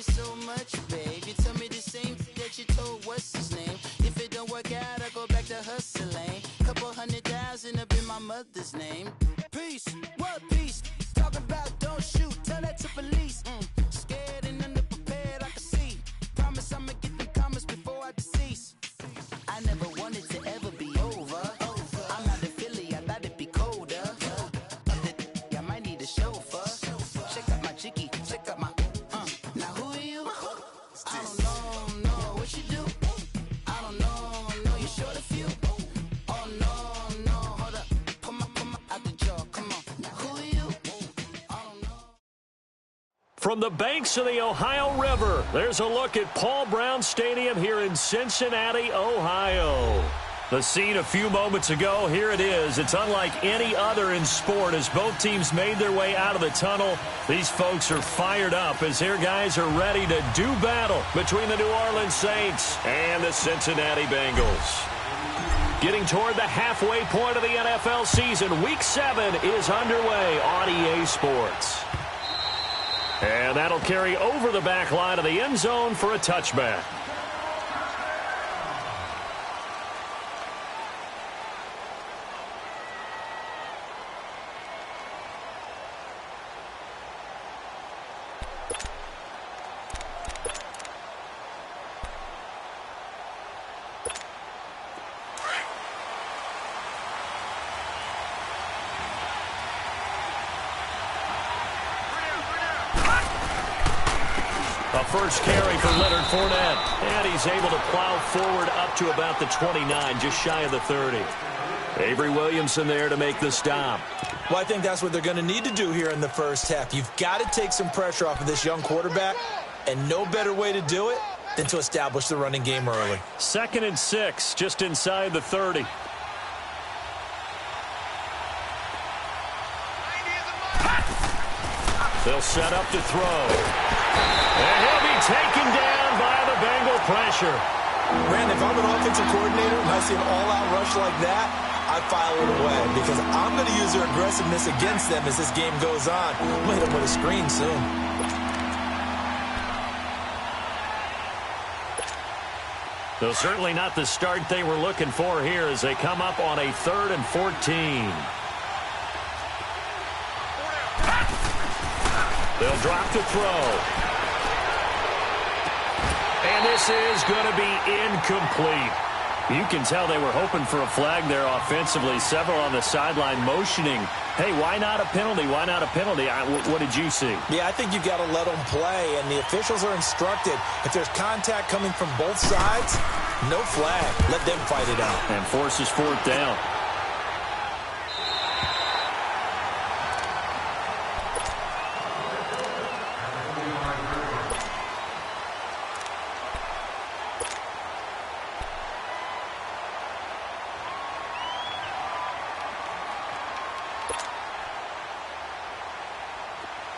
it so much, babe. You tell me the same that you told what's his name. If it don't work out, I go back to hustling. Couple 100,000 up in my mother's name. Peace, what peace? Talk about don't shoot, tell that to police. Scared and underprepared, I can see. Promise I'ma get them comments before I decease. I never wanted to ever be over. I'm not a Philly, I thought it'd be colder. I might need a chauffeur. Check out my jiggy, check out my. Now who are you? I don't know what you do. I don't know you short a few. Oh no, hold up, pull my out the jaw. Come on, now who are you? I don't know. From the banks of the Ohio River, there's a look at Paul Brown Stadium here in Cincinnati, Ohio. The scene a few moments ago, here it is. It's unlike any other in sport as both teams made their way out of the tunnel. These folks are fired up as their guys are ready to do battle between the New Orleans Saints and the Cincinnati Bengals. Getting toward the halfway point of the NFL season, Week 7 is underway on EA Sports. And that'll carry over the back line of the end zone for a touchback. First carry for Leonard Fournette, and he's able to plow forward up to about the 29, just shy of the 30. Avery Williamson there to make the stop. Well, I think that's what they're going to need to do here in the first half. You've got to take some pressure off of this young quarterback, and no better way to do it than to establish the running game early. 2nd and 6, just inside the 30. They'll set up to throw. And he'll be taken down by the Bengal pressure. Brandon, if I'm an offensive coordinator and I see an all-out rush like that, I file it away because I'm going to use their aggressiveness against them as this game goes on. I'm going to hit them with a screen soon. So certainly not the start they were looking for here as they come up on a 3rd and 14. They'll drop to throw. And this is going to be incomplete. You can tell they were hoping for a flag there offensively. Several on the sideline motioning, hey, why not a penalty? Why not a penalty? What did you see? Yeah, I think you've got to let them play, and the officials are instructed. If there's contact coming from both sides, no flag. Let them fight it out. And forces 4th down.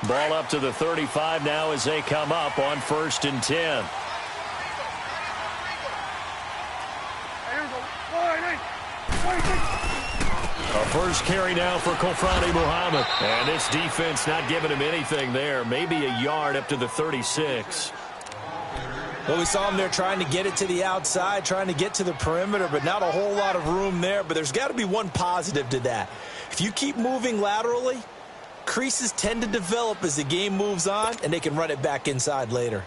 Ball up to the 35 now as they come up on 1st and 10. A first carry now for Kofrani Muhammad. And this defense not giving him anything there. Maybe a yard up to the 36. Well, we saw him there trying to get it to the outside, trying to get to the perimeter, but not a whole lot of room there. But there's got to be one positive to that. If you keep moving laterally, creases tend to develop as the game moves on, and they can run it back inside later.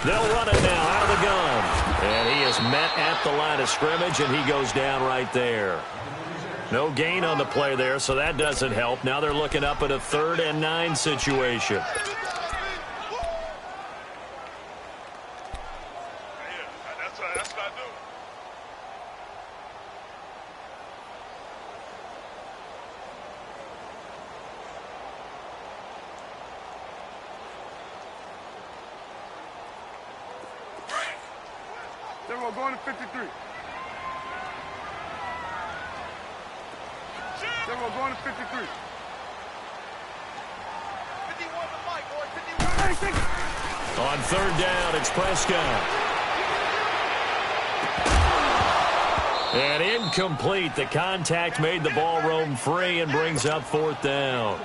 They'll run it now out of the gun. And he is met at the line of scrimmage, and he goes down right there. No gain on the play there, so that doesn't help. Now they're looking up at a 3rd and 9 situation. We're going to 53. We're going to 53. 51 to Mike, or 51. On 3rd down, it's Prescott. And incomplete. The contact made the ball roam free and brings up 4th down.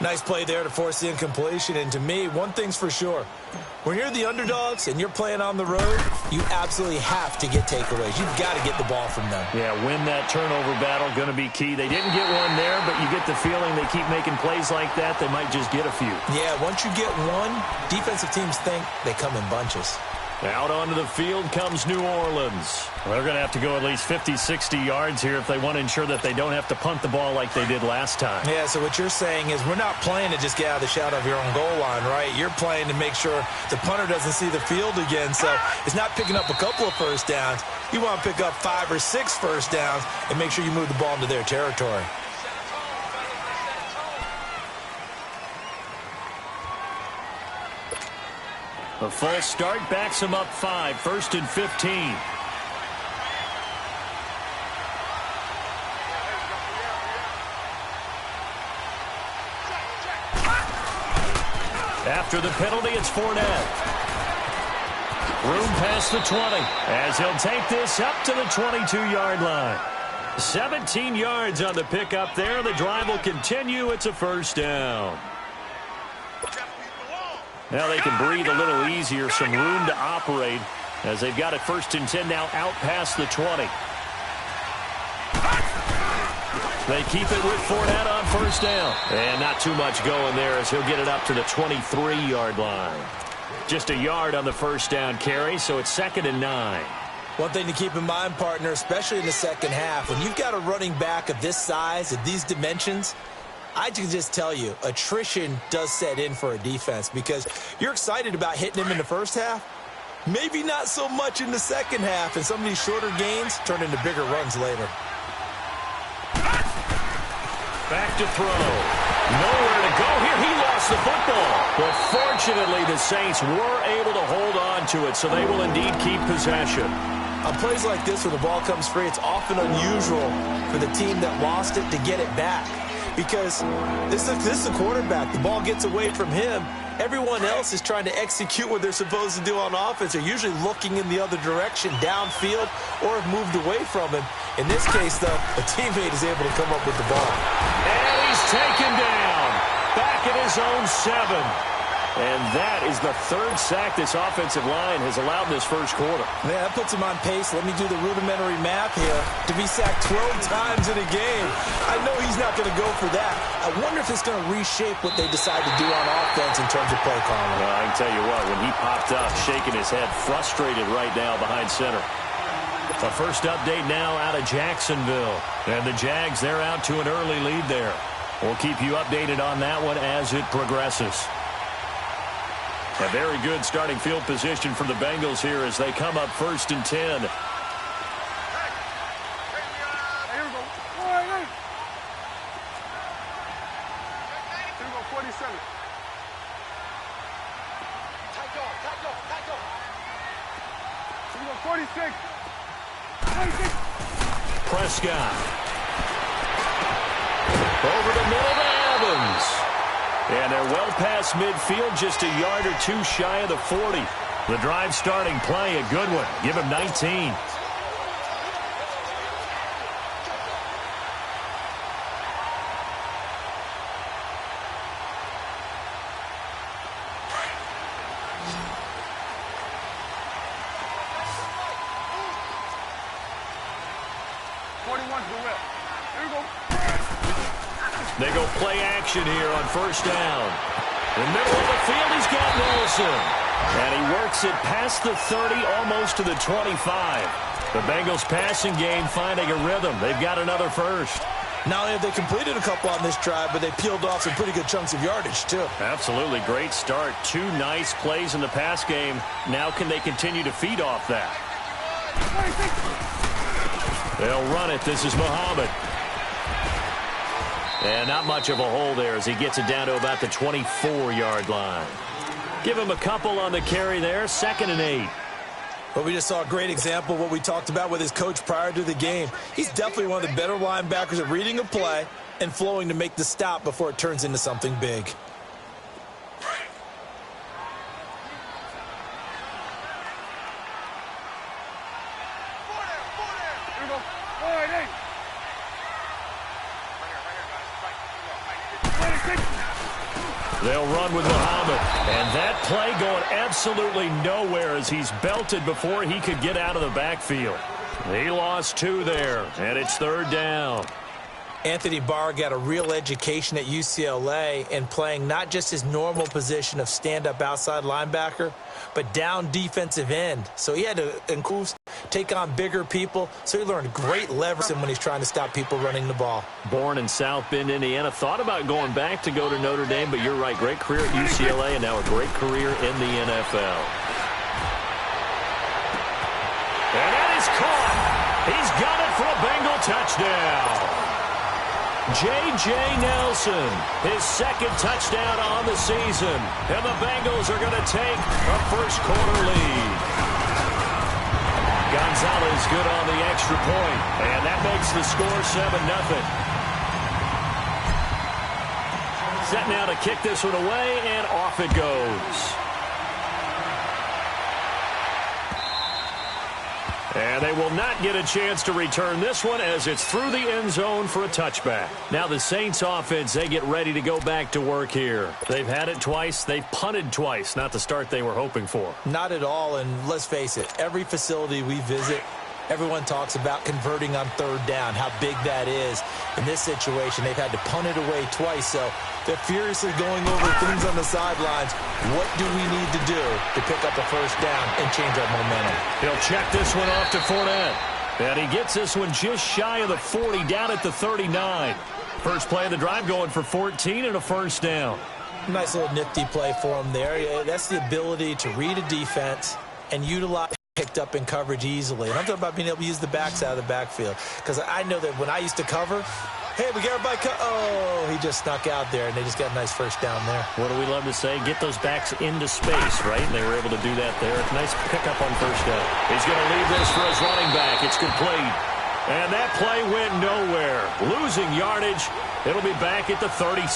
Nice play there to force the incompletion. And to me, one thing's for sure. When you're the underdogs and you're playing on the road, you absolutely have to get takeaways. You've got to get the ball from them. Yeah, win that turnover battle, going to be key. They didn't get one there, but you get the feeling they keep making plays like that, they might just get a few. Yeah, once you get one, defensive teams think they come in bunches. Out onto the field comes New Orleans. They're going to have to go at least 50, 60 yards here if they want to ensure that they don't have to punt the ball like they did last time. Yeah, so what you're saying is we're not playing to just get out of the shadow of your own goal line, right? You're playing to make sure the punter doesn't see the field again. So it's not picking up a couple of first downs. You want to pick up 5 or 6 first downs and make sure you move the ball into their territory. A false start backs him up 5, 1st and 15. After the penalty, it's Fournette. Room past the 20 as he'll take this up to the 22-yard line. 17 yards on the pickup there. The drive will continue. It's a first down. Now they can breathe a little easier, some room to operate as they've got it 1st and 10 now out past the 20. They keep it with Fournette on first down. And not too much going there as he'll get it up to the 23-yard line. Just a yard on the first down carry, so it's 2nd and 9. One thing to keep in mind, partner, especially in the second half, when you've got a running back of this size, of these dimensions, I can just tell you, attrition does set in for a defense because you're excited about hitting him in the first half. Maybe not so much in the second half, and some of these shorter gains turn into bigger runs later. Back to throw. Nowhere to go here. He lost the football. But fortunately, the Saints were able to hold on to it, so they will indeed keep possession. On plays like this, when the ball comes free, it's often unusual for the team that lost it to get it back. Because this is the quarterback. The ball gets away from him. Everyone else is trying to execute what they're supposed to do on offense. They're usually looking in the other direction, downfield, or have moved away from him. In this case, though, a teammate is able to come up with the ball. And he's taken down. Back at his own 7. And that is the 3rd sack this offensive line has allowed in this first quarter. Man, that puts him on pace. Let me do the rudimentary math here. To be sacked 12 times in a game, I know he's not going to go for that. I wonder if it's going to reshape what they decide to do on offense in terms of play calling. Well, I can tell you what, when he popped up, shaking his head, frustrated right now behind center. The first update now out of Jacksonville. And the Jags, they're out to an early lead there. We'll keep you updated on that one as it progresses. A very good starting field position for the Bengals here as they come up 1st and 10. Here we go. Here we go, 47. Tight go. Here we go, 46. 26. Prescott. Over the middle to Evans. And they're well past midfield, just a yard or 2 shy of the 40. The drive starting play, a good one. Give him 19. They go play action here on first down. In the middle of the field, he's got Nelson. And he works it past the 30, almost to the 25. The Bengals passing game finding a rhythm. They've got another first. Not only have they completed a couple on this drive, but they peeled off some pretty good chunks of yardage, too. Absolutely. Great start. 2 nice plays in the pass game. Now can they continue to feed off that? They'll run it. This is Muhammad. And not much of a hole there as he gets it down to about the 24-yard line. Give him a couple on the carry there. 2nd and 8. But we just saw a great example of what we talked about with his coach prior to the game. He's definitely one of the better linebackers at reading a play and flowing to make the stop before it turns into something big. They'll run with Muhammad. And that play going absolutely nowhere as he's belted before he could get out of the backfield. He lost 2 there, and it's 3rd down. Anthony Barr got a real education at UCLA in playing not just his normal position of stand-up outside linebacker, but down defensive end. So he had to take on bigger people, so he learned great leverage when he's trying to stop people running the ball. Born in South Bend, Indiana, thought about going back to go to Notre Dame, but you're right, great career at UCLA and now a great career in the NFL. And that is caught. He's got it for a Bengal touchdown. J.J. Nelson, his 2nd touchdown on the season. And the Bengals are going to take a first-quarter lead. Gonzalez good on the extra point, and that makes the score 7-0. Set now to kick this one away, and off it goes. And they will not get a chance to return this one as it's through the end zone for a touchback. Now the Saints offense, they get ready to go back to work here. They've had it twice. They've punted twice. Not the start they were hoping for. Not at all, and let's face it, every facility we visit, everyone talks about converting on 3rd down, how big that is. In this situation, they've had to punt it away twice, so they're furiously going over things on the sidelines. What do we need to do to pick up a first down and change our momentum? He'll check this one off to Fournette. And he gets this one just shy of the 40, down at the 39. First play of the drive going for 14 and a first down. Nice little nifty play for him there. That's the ability to read a defense and utilize picked up in coverage easily. And I'm talking about being able to use the backs out of the backfield. Because I know that when I used to cover, hey, we got everybody oh, he just snuck out there, and they just got a nice first down there. What do we love to say? Get those backs into space, right? And they were able to do that there. Nice pickup on first down. He's going to leave this for his running back. It's complete. And that play went nowhere. Losing yardage. It'll be back at the 36.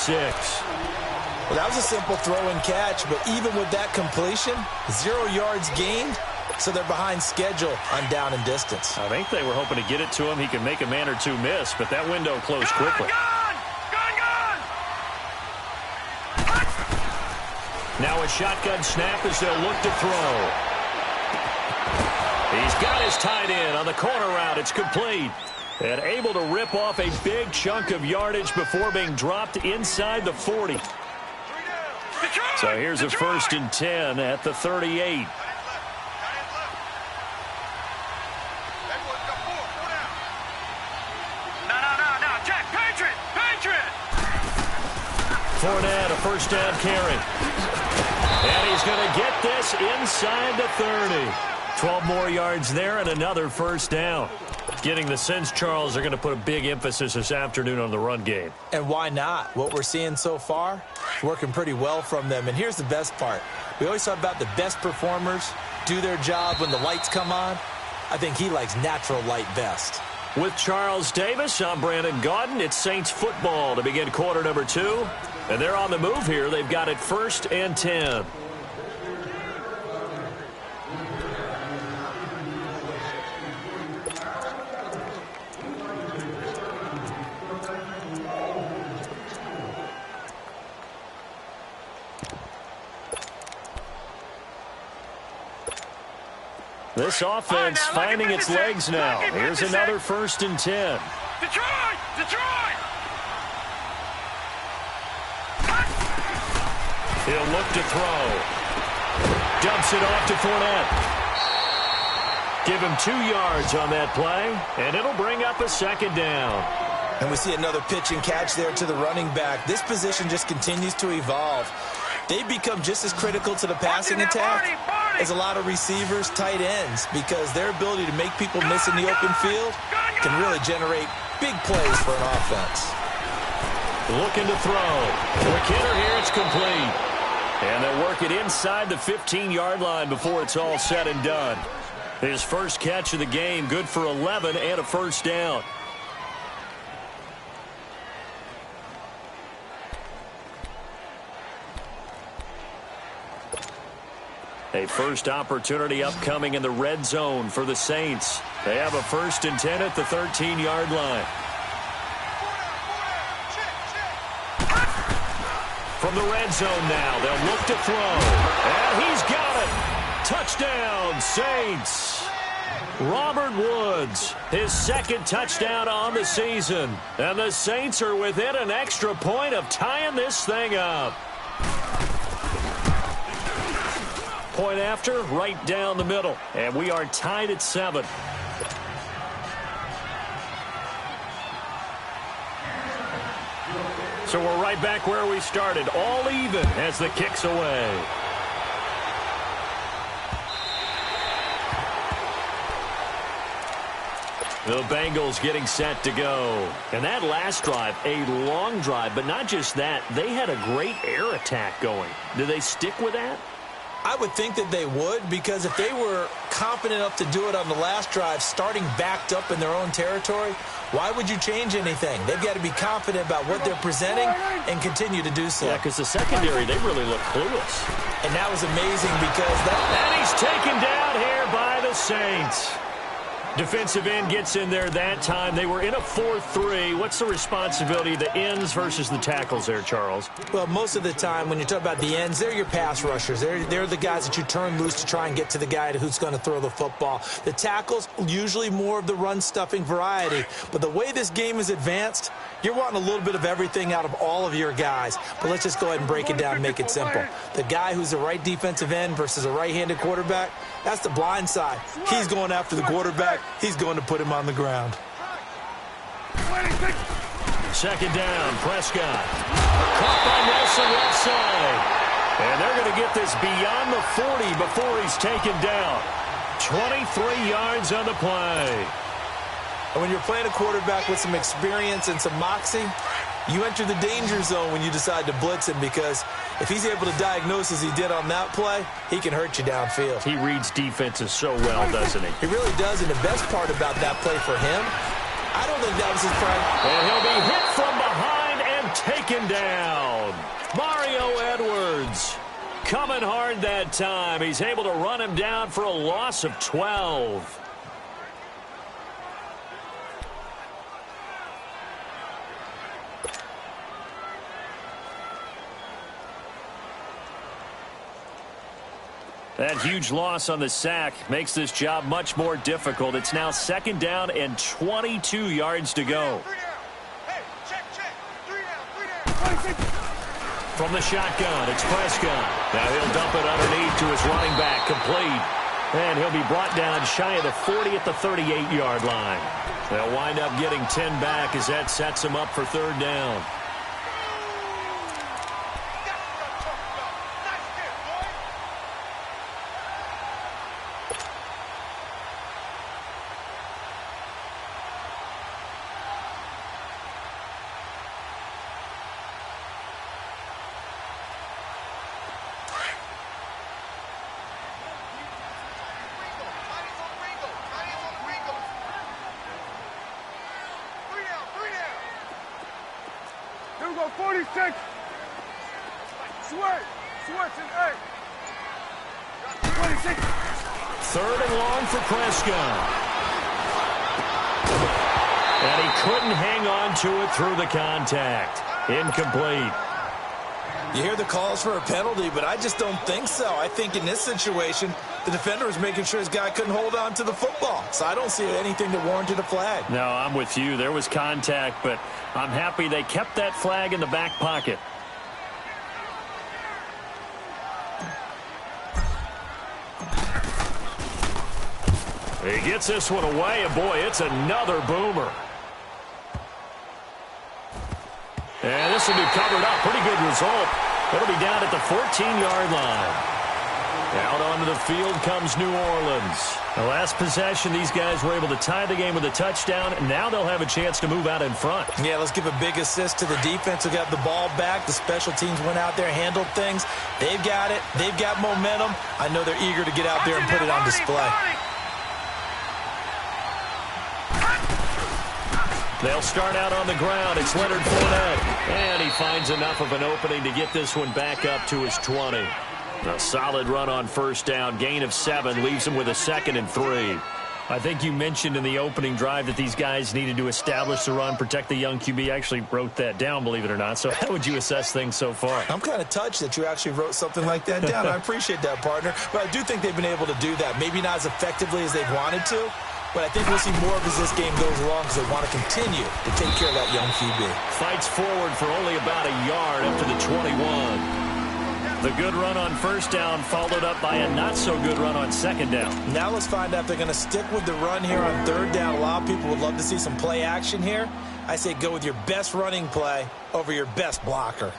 Well, that was a simple throw and catch, but even with that completion, 0 yards gained. So they're behind schedule on down and distance. I think they were hoping to get it to him. He could make a man or two miss, but that window closed quickly. Now a shotgun snap as they'll look to throw. He's got his tight end on the corner route. It's complete. And able to rip off a big chunk of yardage before being dropped inside the 40. So here's a 1st and 10 at the 38. Fournette, a first down carry. And he's going to get this inside the 30. 12 more yards there and another first down. Getting the sense, Charles, they're going to put a big emphasis this afternoon on the run game. And why not? What we're seeing so far, working pretty well from them. And here's the best part. We always talk about the best performers do their job when the lights come on. I think he likes natural light best. With Charles Davis, I'm Brandon Gaudin. It's Saints football to begin quarter number 2. And they're on the move here. They've got it 1st and 10. This offense finding its legs now. Here's another 1st and 10. Detroit! He'll look to throw. Dumps it off to Fournette. Give him 2 yards on that play, and it'll bring up a 2nd down. And we see another pitch and catch there to the running back. This position just continues to evolve. They become just as critical to the passing attack as a lot of receivers, tight ends, because their ability to make people miss in the open field can really generate big plays for an offense. Looking to throw. McKinnon here, it's complete. And they'll work it inside the 15-yard line before it's all said and done. His first catch of the game, good for 11 and a first down. A first opportunity upcoming in the red zone for the Saints. They have a 1st and 10 at the 13-yard line. From the red zone now, they'll look to throw. And he's got it. Touchdown, Saints. Robert Woods, his second touchdown on the season. And the Saints are within an extra point of tying this thing up. Point after, right down the middle. And we are tied at 7. So we're right back where we started, all even as the kick's away. The Bengals getting set to go. And that last drive, a long drive, but not just that, they had a great air attack going. Do they stick with that? I would think that they would, because if they were confident enough to do it on the last drive, starting backed up in their own territory, why would you change anything? They've got to be confident about what they're presenting and continue to do so. Yeah, because the secondary, they really look clueless. And that was amazing because that... And he's taken down here by the Saints. Defensive end gets in there that time. They were in a 4-3. What's the responsibility of the ends versus the tackles there, Charles? Well, most of the time when you talk about the ends, they're your pass rushers. They're the guys that you turn loose to try and get to the guy who's going to throw the football. The tackles, usually more of the run-stuffing variety. But the way this game is advanced, you're wanting a little bit of everything out of all of your guys. But let's just go ahead and break it down and make it simple. The guy who's the right defensive end versus a right-handed quarterback, that's the blind side. He's going after the quarterback. He's going to put him on the ground. Second down, Prescott. Caught by Nelson left side. And they're going to get this beyond the 40 before he's taken down. 23 yards on the play. And when you're playing a quarterback with some experience and some moxie, you enter the danger zone when you decide to blitz him, because if he's able to diagnose as he did on that play, he can hurt you downfield. He reads defenses so well, doesn't he? He really does, and the best part about that play for him, I don't think that was his prime. And he'll be hit from behind and taken down. Mario Edwards coming hard that time. He's able to run him down for a loss of 12. That huge loss on the sack makes this job much more difficult. It's now second down and 22 yards to go. From the shotgun, it's Prescott. Now he'll dump it underneath to his running back, complete. And he'll be brought down shy of the 40 at the 38-yard line. They'll wind up getting 10 back as that sets him up for third down. Here we go, 46. Switch and 8. 26. Third and long for Prescott. And he couldn't hang on to it through the contact. Incomplete. You hear the calls for a penalty, but I just don't think so. I think in this situation, the defender was making sure his guy couldn't hold on to the football. So I don't see anything that warranted a flag. No, I'm with you. There was contact, but I'm happy they kept that flag in the back pocket. He gets this one away, and boy, it's another boomer. And this will be covered up. Pretty good result. It'll be down at the 14-yard line. Out onto the field comes New Orleans. The last possession, these guys were able to tie the game with a touchdown, and now they'll have a chance to move out in front. Yeah, let's give a big assist to the defense who got the ball back. The special teams went out there, handled things. They've got it. They've got momentum. I know they're eager to get out there and put it on display. They'll start out on the ground. It's Leonard Fournette. And he finds enough of an opening to get this one back up to his 20. A solid run on first down. Gain of 7 leaves him with a 2nd and 3. I think you mentioned in the opening drive that these guys needed to establish the run, protect the young QB. I actually wrote that down, believe it or not. So how would you assess things so far? I'm kind of touched that you actually wrote something like that down. I appreciate that, partner. But I do think they've been able to do that. Maybe not as effectively as they've wanted to, but I think we'll see more of as this game goes along because they want to continue to take care of that young QB. Fights forward for only about a yard up to the 21. The good run on first down followed up by a not-so-good run on second down. Now let's find out if they're going to stick with the run here on third down. A lot of people would love to see some play action here. I say go with your best running play over your best blocker.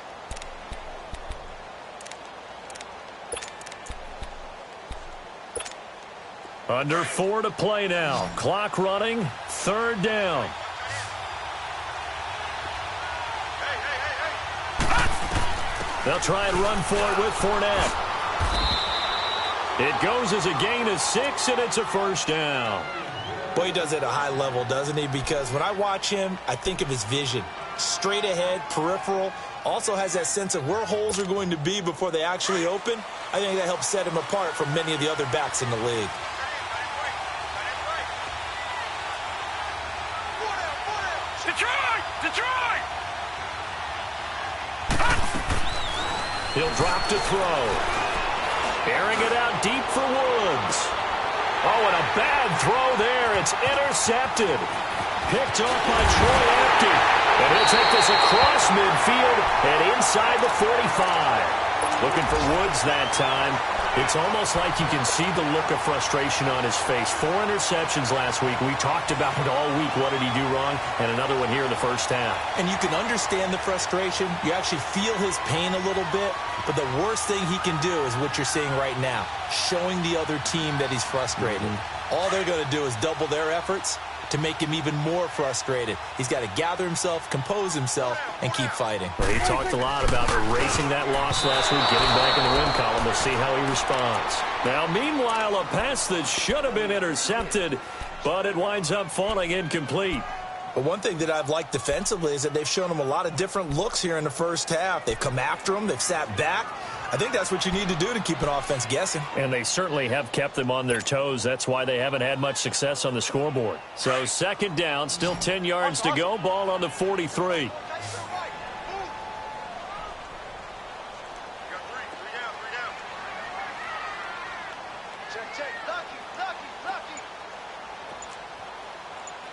Under 4 to play now. Clock running. Third down. They'll try and run for it with Fournette. It goes as a gain of 6, and it's a first down. Boy, he does it at a high level, doesn't he? Because when I watch him, I think of his vision. Straight ahead, peripheral. Also has that sense of where holes are going to be before they actually open. I think that helps set him apart from many of the other backs in the league. Detroit! He'll drop to throw. Airing it out deep for Woods. Oh, and a bad throw there. It's intercepted. Picked off by Troy Apke. And he'll take this across midfield and inside the 45. Looking for Woods that time. It's almost like you can see the look of frustration on his face. 4 interceptions last week. We talked about it all week. What did he do wrong? And another one here in the first half. And you can understand the frustration. You actually feel his pain a little bit. But the worst thing he can do is what you're seeing right now, showing the other team that he's frustrated. All they're going to do is double their efforts to make him even more frustrated. He's got to gather himself, compose himself, and keep fighting. Well, he talked a lot about erasing that loss last week, getting back in the win column. We'll see how he responds. Now, meanwhile, a pass that should have been intercepted, but it winds up falling incomplete. But one thing that I've liked defensively is that they've shown him a lot of different looks here in the first half. They've come after him. They've sat back. I think that's what you need to do to keep an offense guessing. And they certainly have kept them on their toes. That's why they haven't had much success on the scoreboard. So second down, still 10 yards to go. Ball on the 43.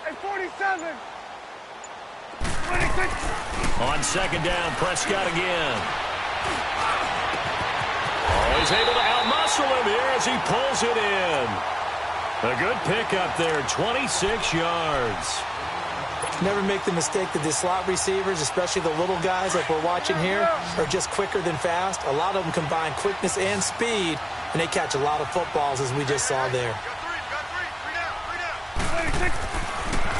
Hey, 47. 26. On second down, Prescott again. Oh, he's able to outmuscle him here as he pulls it in. A good pickup there, 26 yards. Never make the mistake that the slot receivers, especially the little guys like we're watching here, are just quicker than fast. A lot of them combine quickness and speed, and they catch a lot of footballs, as we just saw there.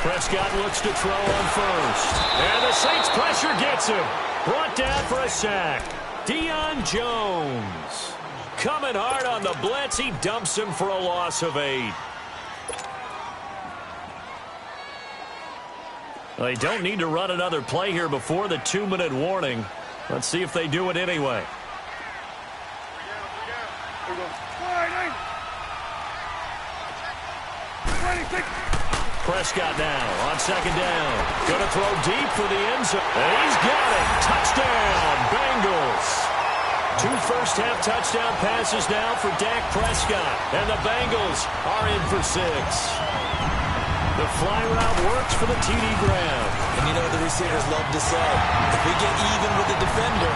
Prescott looks to throw on first. And the Saints pressure gets him. Brought down for a sack. Deion Jones. Coming hard on the blitz. He dumps him for a loss of 8. They don't need to run another play here before the 2-minute warning. Let's see if they do it anyway. Prescott now on second down. Going to throw deep for the end zone. And he's got it. Touchdown, Bengals. 2 first-half touchdown passes now for Dak Prescott. And the Bengals are in for 6. The fly route works for the TD grab. And you know what the receivers love to say? If we get even with the defender,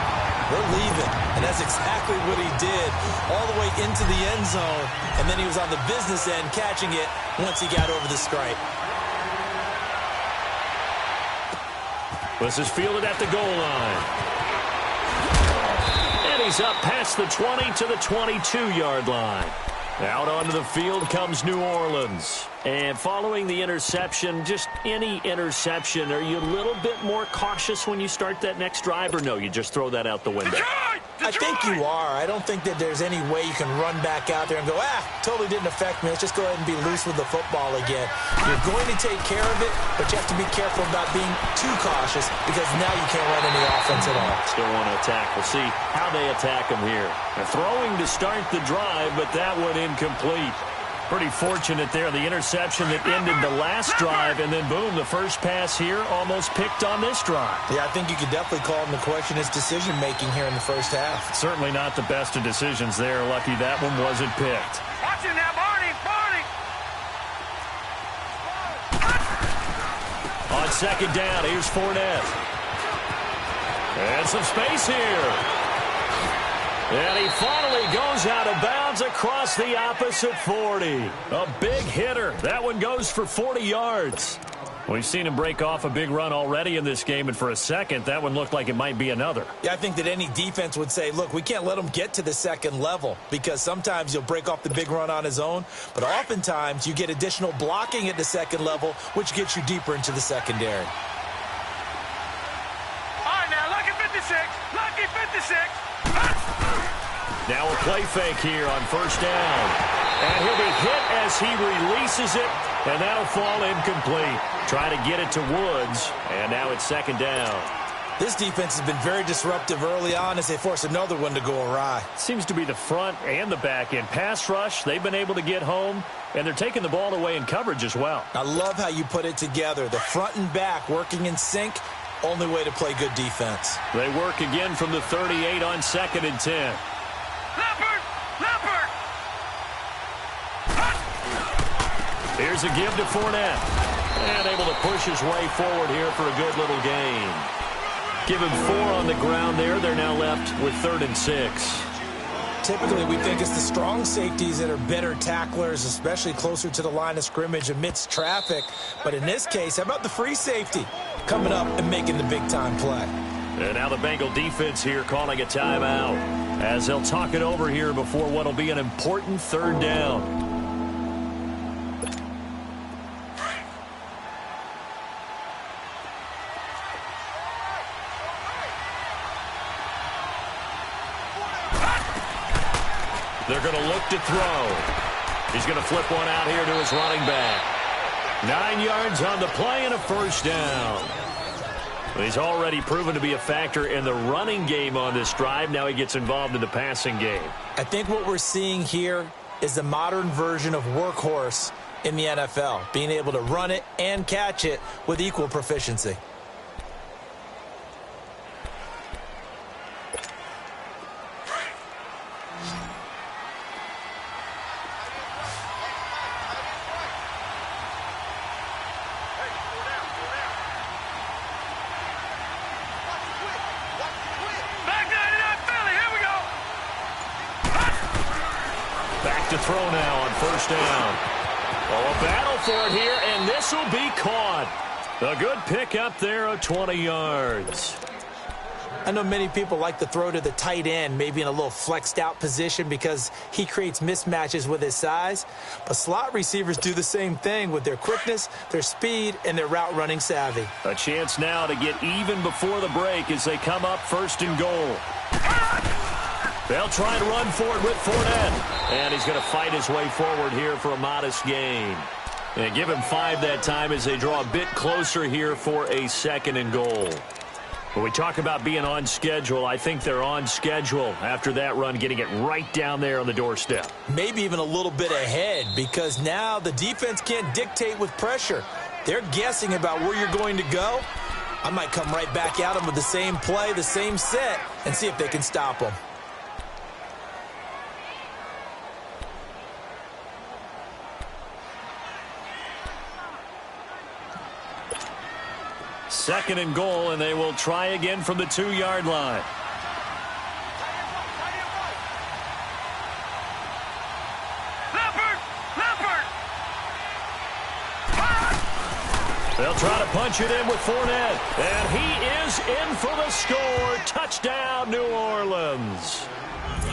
we're leaving. And that's exactly what he did all the way into the end zone. And then he was on the business end catching it once he got over the stripe. This is fielded at the goal line. And he's up past the 20 to the 22-yard line. Out onto the field comes New Orleans. And following the interception, just any interception, are you a little bit more cautious when you start that next drive, or no, you just throw that out the window? I think you are. I don't think that there's any way you can run back out there and go, totally didn't affect me. Let's just go ahead and be loose with the football again. You're going to take care of it, but you have to be careful about being too cautious because now you can't run any offense at all. Still want to attack. We'll see how they attack him here. They're throwing to start the drive, but that one incomplete. Pretty fortunate there, the interception that ended the last drive, and then boom, the first pass here almost picked on this drive. Yeah, I think you could definitely call into question his decision-making here in the first half. Certainly not the best of decisions there. Lucky that one wasn't picked. Watch it now, Barney! On second down, here's Fournette. And some space here. And he finally goes out of bounds across the opposite 40. A big hitter. That one goes for 40 yards. We've seen him break off a big run already in this game, and for a second, that one looked like it might be another. Yeah, I think that any defense would say, look, we can't let him get to the second level because sometimes you'll break off the big run on his own, but oftentimes you get additional blocking at the second level, which gets you deeper into the secondary. All right, now, lucky 56. Lucky 56. Now a play fake here on first down. And he'll be hit as he releases it, and that'll fall incomplete. Try to get it to Woods, and now it's second down. This defense has been very disruptive early on as they force another one to go awry. Seems to be the front and the back end. Pass rush, they've been able to get home, and they're taking the ball away in coverage as well. I love how you put it together. The front and back working in sync, only way to play good defense. They work again from the 38 on second and 10. Leopard! Here's a give to Fournette. And able to push his way forward here for a good little gain. Give him 4 on the ground there. They're now left with 3rd and 6. Typically, we think it's the strong safeties that are better tacklers, especially closer to the line of scrimmage amidst traffic. But in this case, how about the free safety coming up and making the big-time play? And now the Bengal defense here calling a timeout as they'll talk it over here before what will be an important 3rd down. They're going to look to throw. He's going to flip one out here to his running back. 9 yards on the play and a first down. He's already proven to be a factor in the running game on this drive. Now he gets involved in the passing game. I think what we're seeing here is the modern version of workhorse in the NFL, being able to run it and catch it with equal proficiency. To throw now on first down. Oh, a battle for it here, and this will be caught. A good pickup there of 20 yards. I know many people like to throw to the tight end, maybe in a little flexed out position because he creates mismatches with his size. But slot receivers do the same thing with their quickness, their speed, and their route running savvy. A chance now to get even before the break as they come up 1st and goal. They'll try and run for it with Fournette. And he's going to fight his way forward here for a modest gain. And give him 5 that time as they draw a bit closer here for a 2nd and goal. When we talk about being on schedule, I think they're on schedule after that run, getting it right down there on the doorstep. Maybe even a little bit ahead because now the defense can't dictate with pressure. They're guessing about where you're going to go. I might come right back at them with the same play, the same set, and see if they can stop them. Second and goal, and they will try again from the 2-yard line. Leopard! They'll try to punch it in with Fournette, and he is in for the score. Touchdown, New Orleans.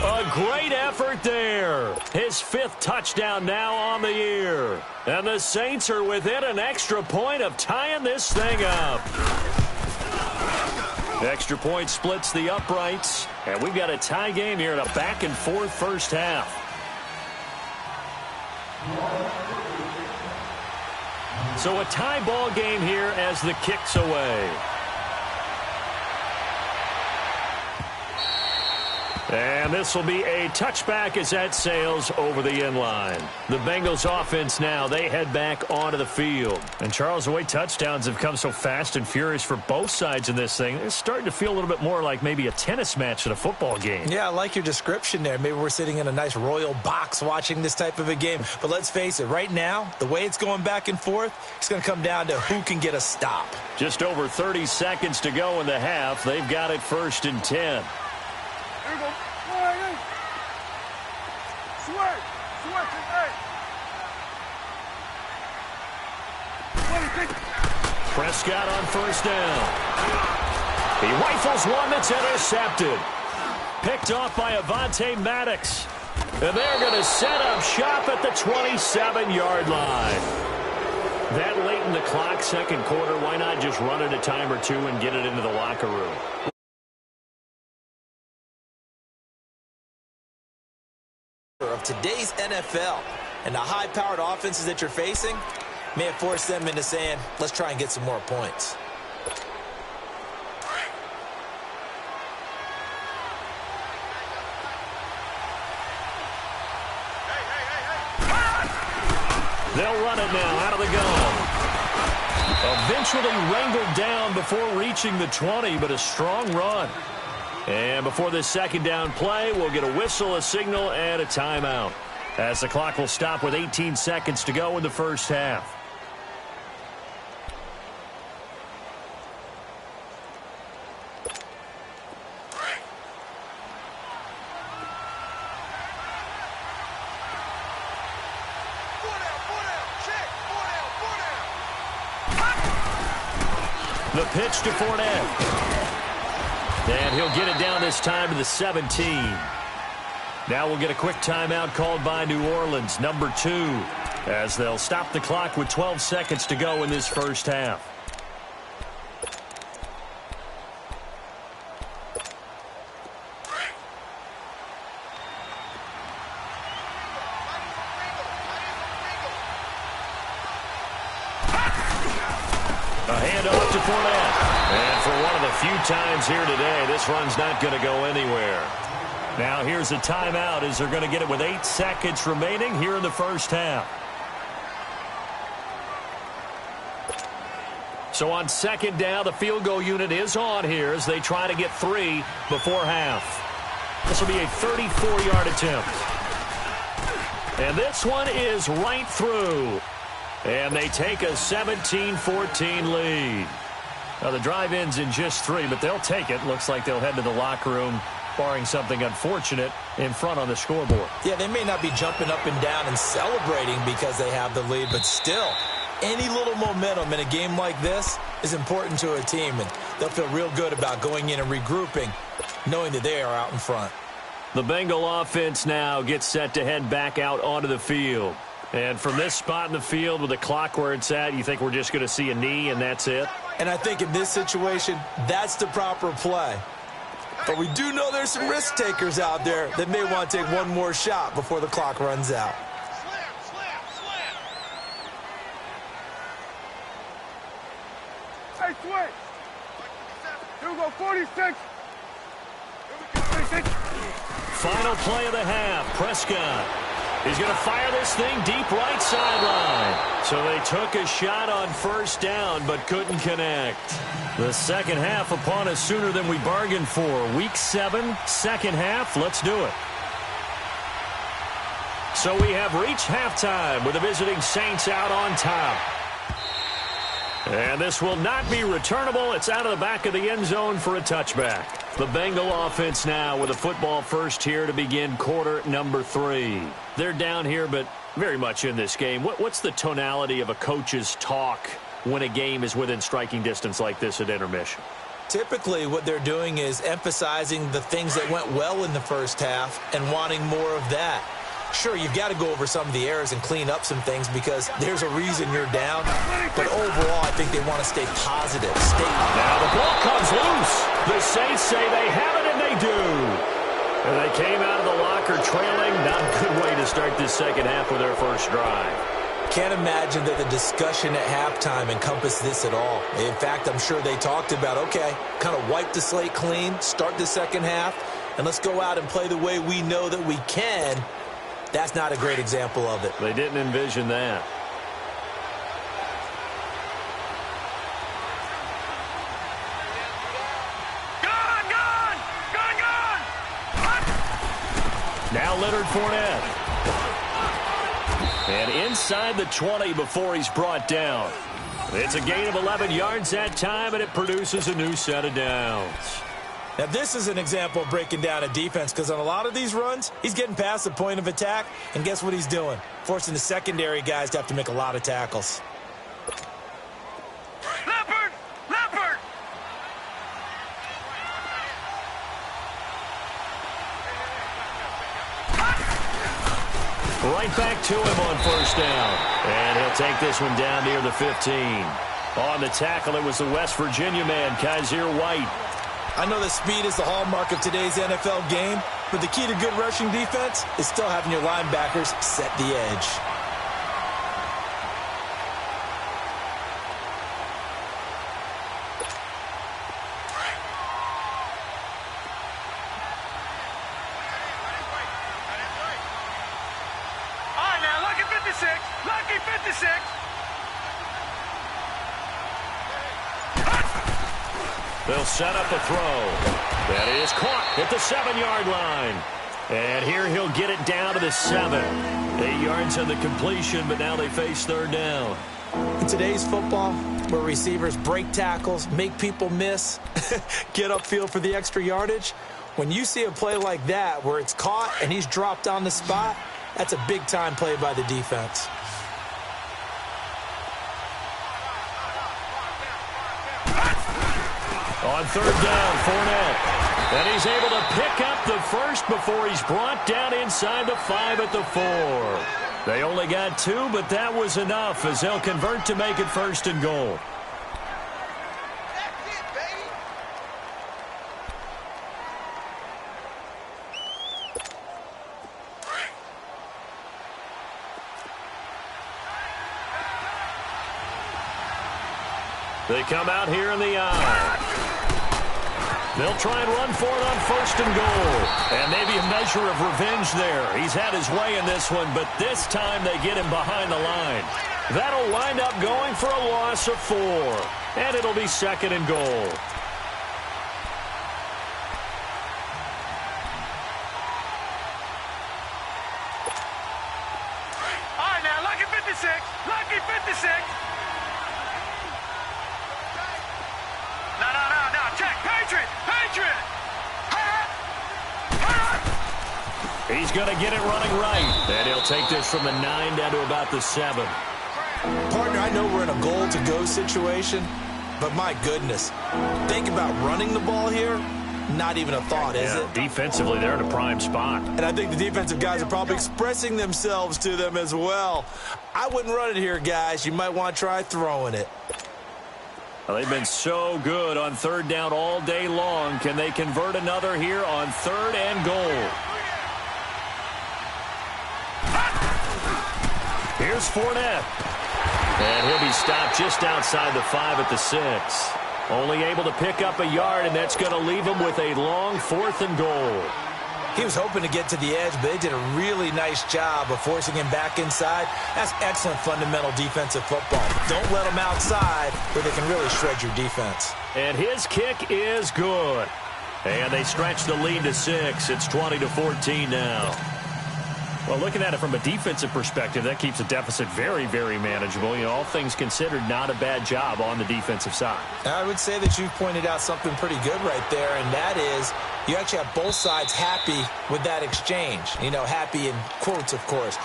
A great effort there. His 5th touchdown now on the year. And the Saints are within an extra point of tying this thing up. Extra point splits the uprights. And we've got a tie game here in a back-and-forth first half. So a tie ball game here as the kick's away. And this will be a touchback as that sails over the end line. The Bengals offense now, they head back onto the field. And Charles, the way touchdowns have come so fast and furious for both sides in this thing, it's starting to feel a little bit more like maybe a tennis match in a football game. Yeah, I like your description there. Maybe we're sitting in a nice royal box watching this type of a game. But let's face it, right now, the way it's going back and forth, it's going to come down to who can get a stop. Just over 30 seconds to go in the half. They've got it 1st and 10. Here we go. Sweat. Prescott on 1st down. He rifles one that's intercepted. Picked off by Avonte Maddox. And they're going to set up shop at the 27-yard line. That late in the clock, second quarter, why not just run it a time or two and get it into the locker room? Of today's NFL and the high-powered offenses that you're facing may have forced them into saying, let's try and get some more points. They'll run it now out of the gun. Eventually wrangled down before reaching the 20, but a strong run. And before this second down play, we'll get a whistle, a signal, and a timeout, as the clock will stop with 18 seconds to go in the first half. The pitch to Fournette. And he'll get it down this time to the 17. Now we'll get a quick timeout called by New Orleans, number 2, as they'll stop the clock with 12 seconds to go in this first half. A handoff to Fournette. And for one of the few times here today, this run's not going to go anywhere. Now here's a timeout as they're going to get it with 8 seconds remaining here in the first half. So on second down, the field goal unit is on here as they try to get 3 before half. This will be a 34-yard attempt. And this one is right through. And they take a 17-14 lead. Now, the drive ends in just 3, but they'll take it. Looks like they'll head to the locker room, barring something unfortunate, in front on the scoreboard. Yeah, they may not be jumping up and down and celebrating because they have the lead, but still, any little momentum in a game like this is important to a team, and they'll feel real good about going in and regrouping, knowing that they are out in front. The Bengal offense now gets set to head back out onto the field. And from this spot in the field with the clock where it's at, you think we're just going to see a knee and that's it? And I think in this situation, that's the proper play. But we do know there's some risk takers out there that may want to take one more shot before the clock runs out. Hey, switch. Here we go, 46. Final play of the half, Prescott. He's going to fire this thing deep right sideline. So they took a shot on first down but couldn't connect. The second half upon us sooner than we bargained for. Week 7, second half. Let's do it. So we have reached halftime with the visiting Saints out on top. And this will not be returnable. It's out of the back of the end zone for a touchback. The Bengal offense now with a football first here to begin quarter number 3. They're down here, but very much in this game. What's the tonality of a coach's talk when a game is within striking distance like this at intermission? Typically, what they're doing is emphasizing the things that went well in the first half and wanting more of that. Sure, you've got to go over some of the errors and clean up some things because there's a reason you're down. But overall, I think they want to stay positive. Now the ball comes loose. The Saints say they have it, and they do. And they came out of the locker trailing. Not a good way to start this second half with their first drive. Can't imagine that the discussion at halftime encompassed this at all. In fact, I'm sure they talked about, okay, kind of wipe the slate clean, start the second half, and let's go out and play the way we know that we can, that's not a great example of it. They didn't envision that. Now Leonard Fournette. And inside the 20 before he's brought down. It's a gain of 11 yards that time, and it produces a new set of downs. Now, this is an example of breaking down a defense, because on a lot of these runs, he's getting past the point of attack, and guess what he's doing? Forcing the secondary guys to have to make a lot of tackles. Leopard! Leopard! Right back to him on first down. And he'll take this one down near the 15. On the tackle, it was the West Virginia man, Kaiser White. I know that speed is the hallmark of today's NFL game, but the key to good rushing defense is still having your linebackers set the edge. All right, now, lucky 56. Lucky 56. They'll set up a throw. That is caught at the 7-yard line. And here he'll get it down to the 7. 8 yards on the completion, but now they face third down. In today's football, where receivers break tackles, make people miss, get upfield for the extra yardage, when you see a play like that where it's caught and he's dropped on the spot, that's a big-time play by the defense. On third down, Fournette. And he's able to pick up the first before he's brought down inside the 5 at the 4. They only got 2, but that was enough as they'll convert to make it first and goal. That's it, baby. They come out here in the eye. They'll try and run for it on first and goal. And maybe a measure of revenge there. He's had his way in this one, but this time they get him behind the line. That'll wind up going for a loss of 4. And it'll be second and goal. All right, now, lucky 56. Lucky 56. No. Check. Patriot. Patriot. He's going to get it running right. And he'll take this from the 9 down to about the 7. Partner, I know we're in a goal-to-go situation, but my goodness, think about running the ball here. Not even a thought, is it? Defensively, they're in a prime spot. And I think the defensive guys are probably expressing themselves to them as well. I wouldn't run it here, guys. You might want to try throwing it. Well, they've been so good on third down all day long. Can they convert another here on third and goal? Here's Fournette. And he'll be stopped just outside the 5 at the 6. Only able to pick up a yard, and that's going to leave him with a long 4th and goal. He was hoping to get to the edge, but they did a really nice job of forcing him back inside. That's excellent fundamental defensive football. Don't let them outside where they can really shred your defense. And his kick is good. And they stretch the lead to 6. It's 20-14 now. Well, looking at it from a defensive perspective, that keeps the deficit very, very manageable. You know, all things considered, not a bad job on the defensive side. I would say that you've pointed out something pretty good right there, and that is you actually have both sides happy with that exchange. You know, happy in quotes, of course.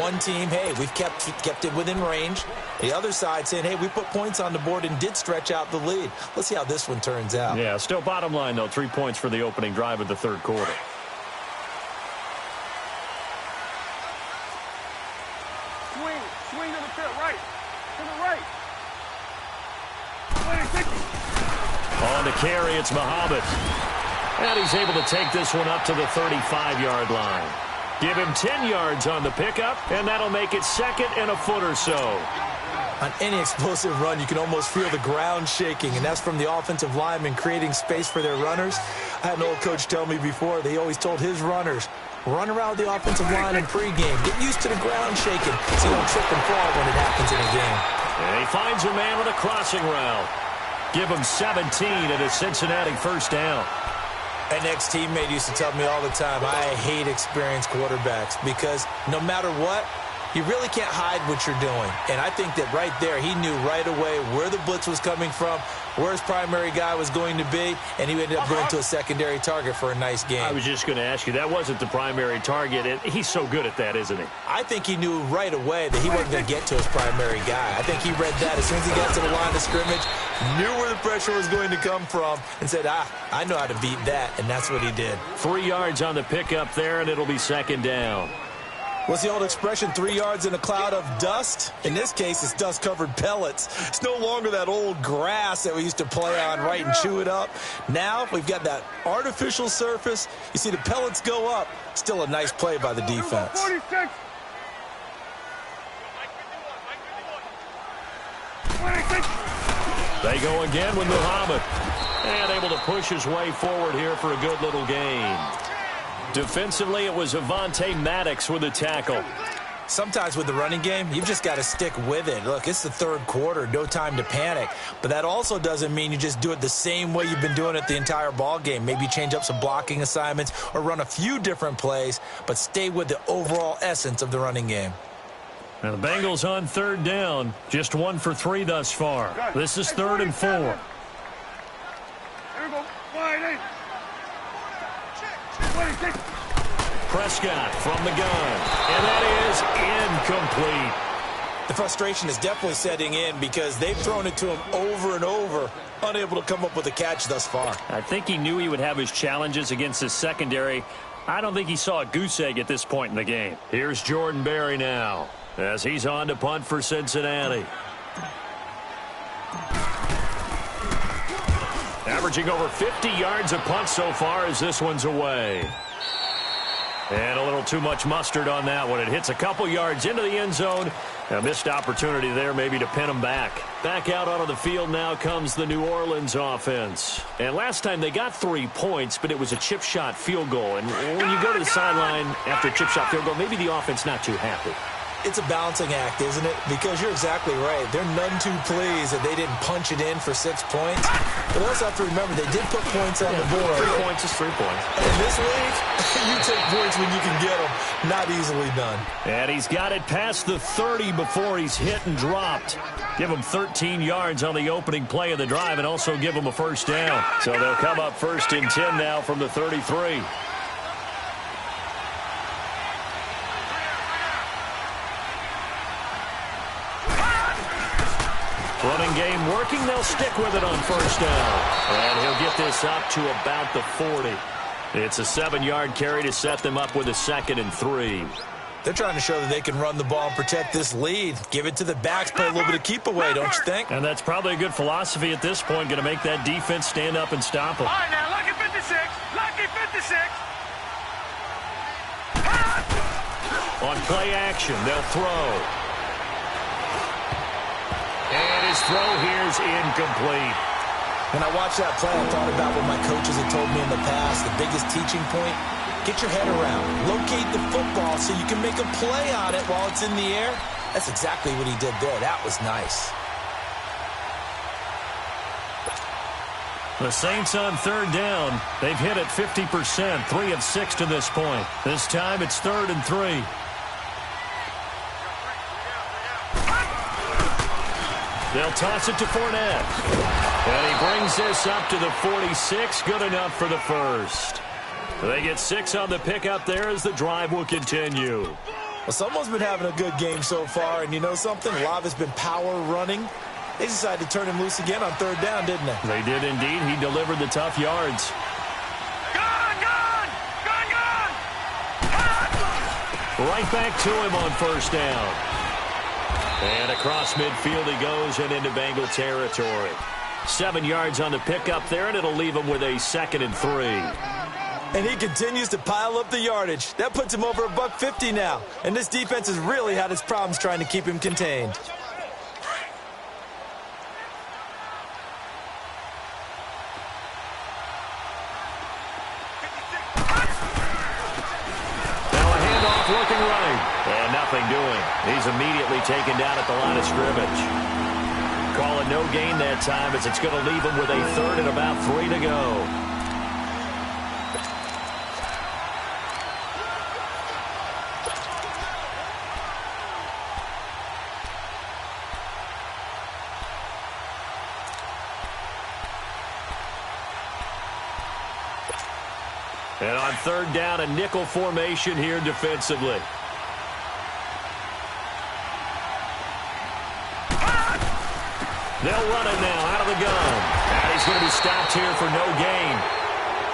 One team, hey, we've kept it within range. The other side saying, hey, we put points on the board and did stretch out the lead. Let's see how this one turns out. Yeah, still bottom line, though, 3 points for the opening drive of the third quarter. Swing to the field, right. To the right. 60. On the carry, it's Muhammad. And he's able to take this one up to the 35-yard line. Give him 10 yards on the pickup, and that'll make it second and a foot or so. On any explosive run, you can almost feel the ground shaking, and that's from the offensive linemen creating space for their runners. I had an old coach tell me before, they always told his runners, run around the offensive line in pregame. Get used to the ground shaking so you don't trip and fall when it happens in a game. And he finds a man with a crossing route. Give him 17 and a Cincinnati first down. An ex-teammate used to tell me all the time, I hate experienced quarterbacks because no matter what, you really can't hide what you're doing. And I think that right there, he knew right away where the blitz was coming from, where his primary guy was going to be, and he ended up going to a secondary target for a nice game. I was just going to ask you, that wasn't the primary target, and he's so good at that, isn't he? I think he knew right away that he wasn't going to get to his primary guy. I think he read that as soon as he got to the line of scrimmage, knew where the pressure was going to come from, and said, I know how to beat that, and that's what he did. 3 yards on the pickup there, and it'll be second down. What's the old expression, 3 yards in a cloud of dust? In this case, it's dust-covered pellets. It's no longer that old grass that we used to play on, right, and chew it up. Now we've got that artificial surface. You see the pellets go up. Still a nice play by the defense. 46. 26. They go again with Muhammad. And able to push his way forward here for a good little gain. Defensively, it was Avonte Maddox with a tackle. Sometimes with the running game, you've just got to stick with it. Look, it's the third quarter, no time to panic. But that also doesn't mean you just do it the same way you've been doing it the entire ball game. Maybe change up some blocking assignments or run a few different plays, but stay with the overall essence of the running game. Now the Bengals on third down, just 1 for 3 thus far. This is 3rd and 4. Here we go. Wide 8. 26. Prescott from the gun, and that is incomplete. The frustration is definitely setting in because they've thrown it to him over and over, unable to come up with a catch thus far. I think he knew he would have his challenges against his secondary. I don't think he saw a goose egg at this point in the game. Here's Jordan Berry now as he's on to punt for Cincinnati. Averaging over 50 yards a punt so far as this one's away. And a little too much mustard on that one. It hits a couple yards into the end zone. A missed opportunity there maybe to pin him back. Back out onto the field now comes the New Orleans offense. And last time they got 3 points, but it was a chip shot field goal. And when you go to the sideline after a chip shot field goal, maybe the offense not too happy. It's a balancing act, isn't it? Because you're exactly right. They're none too pleased that they didn't punch it in for 6 points. But also have to remember, they did put points on the board. 3 points is 3 points. In this league, you take points when you can get them. Not easily done. And he's got it past the 30 before he's hit and dropped. Give him 13 yards on the opening play of the drive and also give him a first down. So they'll come up 1st and 10 now from the 33. Running game working. They'll stick with it on first down. And he'll get this up to about the 40. It's a 7-yard carry to set them up with a 2nd and 3. They're trying to show that they can run the ball and protect this lead. Give it to the backs, play a little bit of keep away, don't you think? And that's probably a good philosophy at this point. Going to make that defense stand up and stop them. All right, now, lucky 56. Lucky 56. On play action, they'll throw. And his throw here is incomplete. When I watched that play, I thought about what my coaches had told me in the past. The biggest teaching point, get your head around. Locate the football so you can make a play on it while it's in the air. That's exactly what he did there. That was nice. The Saints on third down. They've hit it 50%, 3 of 6 to this point. This time it's 3rd and 3. They'll toss it to Fournette. And he brings this up to the 46. Good enough for the first. They get 6 on the pickup there as the drive will continue. Well, someone's been having a good game so far, and you know something? Love has been power running. They decided to turn him loose again on third down, didn't they? They did indeed. He delivered the tough yards. Right back to him on first down. And across midfield he goes and into Bengal territory. 7 yards on the pickup there, and it'll leave him with a 2nd and 3. And he continues to pile up the yardage. That puts him over $150 now. And this defense has really had its problems trying to keep him contained. nothing doing. He's immediately taken down at the line of scrimmage. Call it no gain that time as it's going to leave him with a third and about 3 to go. And on third down, a nickel formation here defensively. They'll run it now out of the gun. And he's going to be stopped here for no gain.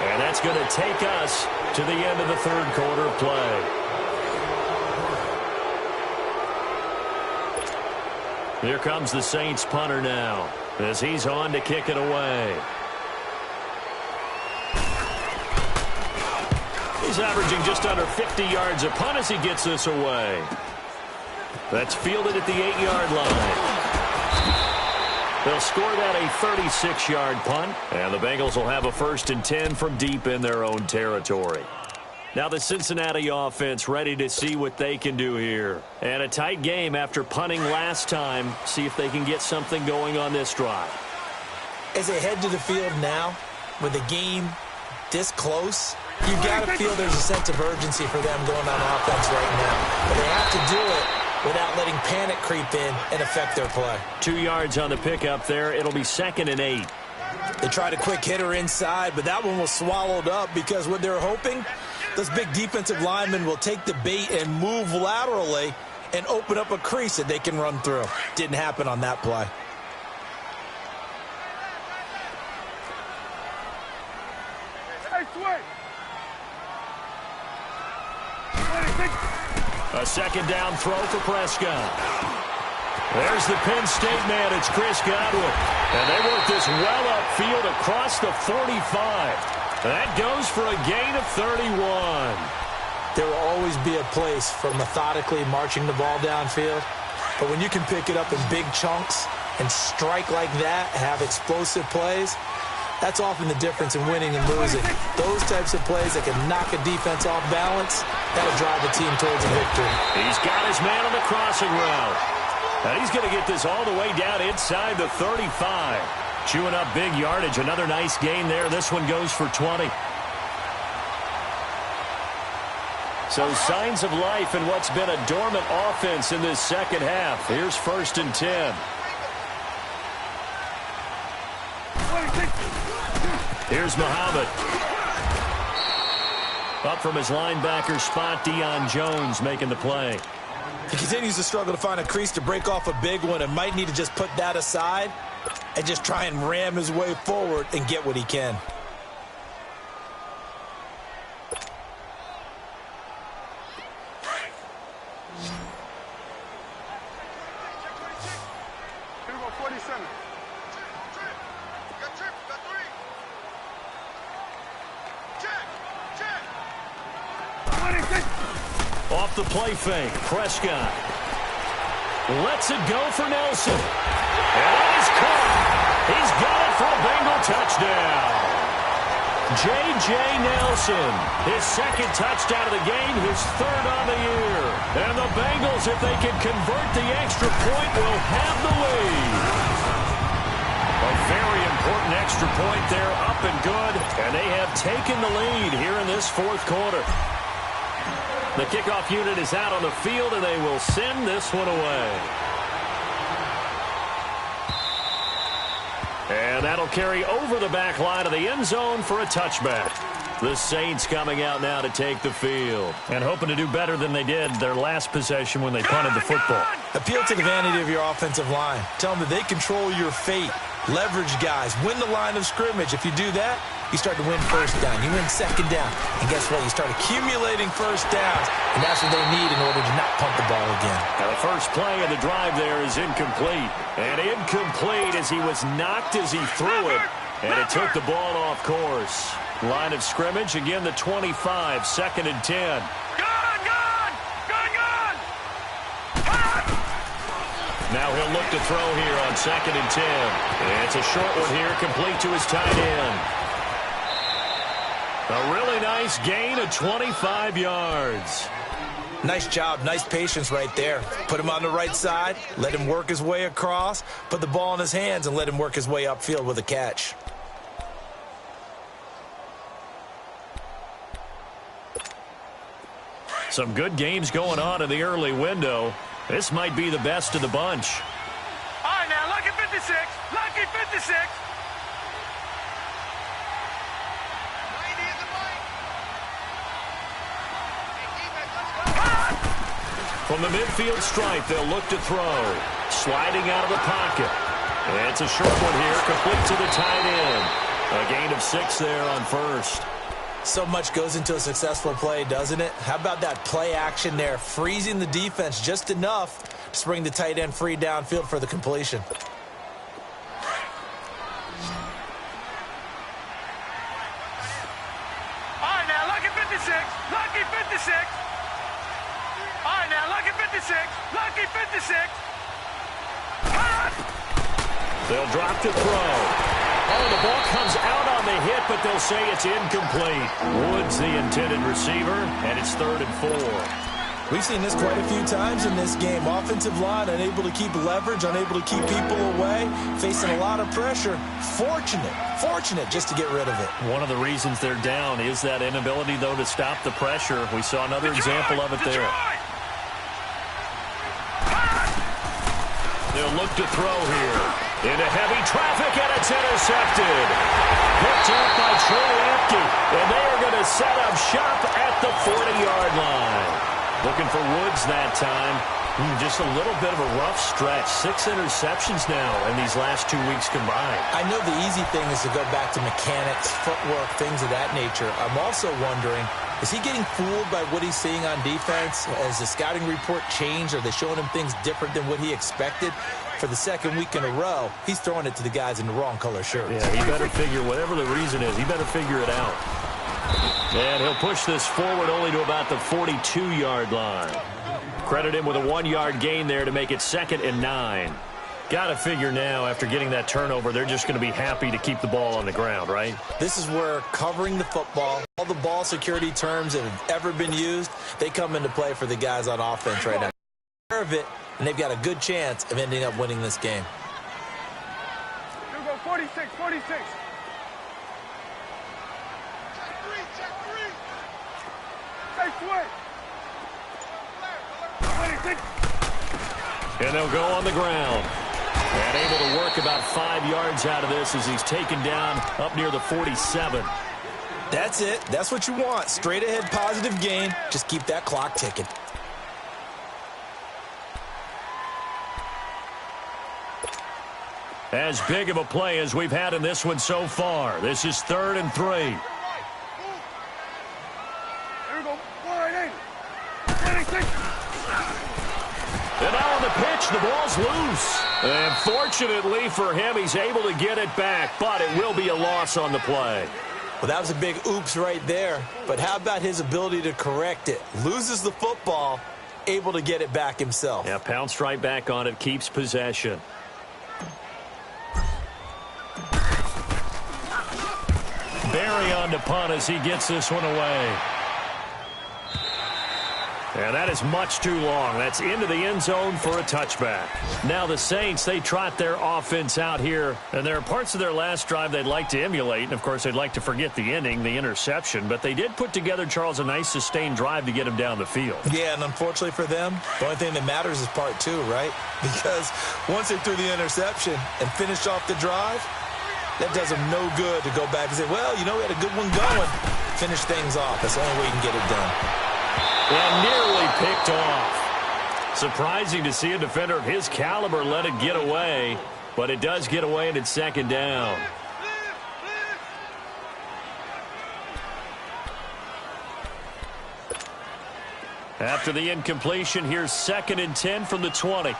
And that's going to take us to the end of the third quarter play. Here comes the Saints punter now as he's on to kick it away. He's averaging just under 50 yards a punt as he gets this away. That's fielded at the 8-yard line. They'll score that a 36-yard punt, and the Bengals will have a 1st and 10 from deep in their own territory. Now the Cincinnati offense ready to see what they can do here. And a tight game after punting last time. See if they can get something going on this drive. As they head to the field now, with the game this close, you've got to feel there's a sense of urgency for them going on offense right now. But they have to do it without letting panic creep in and affect their play. 2 yards on the pickup there. It'll be 2nd and 8. They tried a quick hitter inside, but that one was swallowed up because what they're hoping, those big defensive linemen will take the bait and move laterally and open up a crease that they can run through. Didn't happen on that play. A 2nd down throw for Prescott. There's the Penn State man. It's Chris Godwin. And they work this well upfield across the 45. That goes for a gain of 31. There will always be a place for methodically marching the ball downfield. But when you can pick it up in big chunks and strike like that, have explosive plays, that's often the difference in winning and losing. Those types of plays that can knock a defense off balance, that'll drive the team towards a victory. He's got his man on the crossing route. And he's going to get this all the way down inside the 35. Chewing up big yardage. Another nice gain there. This one goes for 20. So signs of life in what's been a dormant offense in this second half. Here's 1st and 10. Here's Muhammad. Up from his linebacker spot, Deion Jones making the play. He continues to struggle to find a crease to break off a big one and might need to just put that aside and just try and ram his way forward and get what he can. Off the play fake, Prescott lets it go for Nelson. And he's caught. He's got it for a Bengal touchdown. J.J. Nelson, his 2nd touchdown of the game, his 3rd on the year. And the Bengals, if they can convert the extra point, will have the lead. A very important extra point there, up and good. And they have taken the lead here in this 4th quarter. The kickoff unit is out on the field, and they will send this one away. And that'll carry over the back line of the end zone for a touchback. The Saints coming out now to take the field and hoping to do better than they did their last possession when they punted the football. Appeal to the vanity of your offensive line. Tell them that they control your fate. Leverage guys. Win the line of scrimmage. If you do that, you start to win 1st down. You win 2nd down. And guess what? You start accumulating 1st downs. And that's what they need in order to not pump the ball again. Now the first play of the drive there is incomplete. And incomplete as he was knocked as he threw it. And it took the ball off course. Line of scrimmage, again the 25, 2nd and 10. Now he'll look to throw here on 2nd and 10. It's a short one here, complete to his tight end. A really nice gain of 25 yards. Nice job, nice patience right there. Put him on the right side, let him work his way across, put the ball in his hands, and let him work his way upfield with a catch. Some good games going on in the early window. This might be the best of the bunch. All right, now, lucky 56. Lucky 56. From the midfield stripe, they'll look to throw. Sliding out of the pocket. It's a short one here, complete to the tight end. A gain of 6 there on first. So much goes into a successful play, doesn't it? How about that play action there, freezing the defense just enough to bring the tight end free downfield for the completion. All right, now, lucky 56. Lucky 56. All right, now, lucky 56. Lucky 56. They'll drop to throw. Oh, the ball comes out on the hit, but they'll say it's incomplete. Woods the intended receiver, and it's 3rd and 4. We've seen this quite a few times in this game. Offensive line unable to keep leverage, unable to keep people away, facing a lot of pressure. Fortunate just to get rid of it. One of the reasons they're down is that inability, though, to stop the pressure. We saw another example of it there. They'll look to throw here. Into heavy traffic, and it's intercepted. Picked up by Troy Apke, and they are going to set up shop at the 40-yard line. Looking for Woods that time. Just a little bit of a rough stretch. 6 interceptions now in these last 2 weeks combined. I know the easy thing is to go back to mechanics, footwork, things of that nature. I'm also wondering, is he getting fooled by what he's seeing on defense? Has the scouting report changed? Are they showing him things different than what he expected? For the second week in a row, he's throwing it to the guys in the wrong color shirts. Yeah, he better figure, whatever the reason is, he better figure it out. And he'll push this forward only to about the 42-yard line. Credit him with a 1-yard gain there to make it 2nd and 9. Got to figure now, after getting that turnover, they're just going to be happy to keep the ball on the ground, right? This is where covering the football, all the ball security terms that have ever been used, they come into play for the guys on offense right now. Care of it, and they've got a good chance of ending up winning this game. You go 46, 46. Check 3. Take 26. And they'll go on the ground. And able to work about 5 yards out of this as he's taken down up near the 47. That's it. That's what you want. Straight ahead positive gain. Just keep that clock ticking. As big of a play as we've had in this one so far. This is 3rd and 3. Here we go. 480. 26. And now on the pitch, the ball's loose. And fortunately for him, he's able to get it back, but it will be a loss on the play. Well, that was a big oops right there. But how about his ability to correct it? Loses the football, able to get it back himself. Yeah, pounced right back on it, keeps possession. Barry on to punt as he gets this one away. And that is much too long. That's into the end zone for a touchback. Now the Saints, they trot their offense out here. And there are parts of their last drive they'd like to emulate. And, of course, they'd like to forget the ending, the interception. But they did put together, Charles, a nice sustained drive to get him down the field. Yeah, and unfortunately for them, the only thing that matters is part 2, right? Because once they threw the interception and finished off the drive, that does them no good to go back and say, well, you know, we had a good one going. Finish things off. That's the only way you can get it done. And nearly picked off. Surprising to see a defender of his caliber let it get away, but it does get away and it's 2nd down. After the incompletion, here's 2nd and 10 from the 20.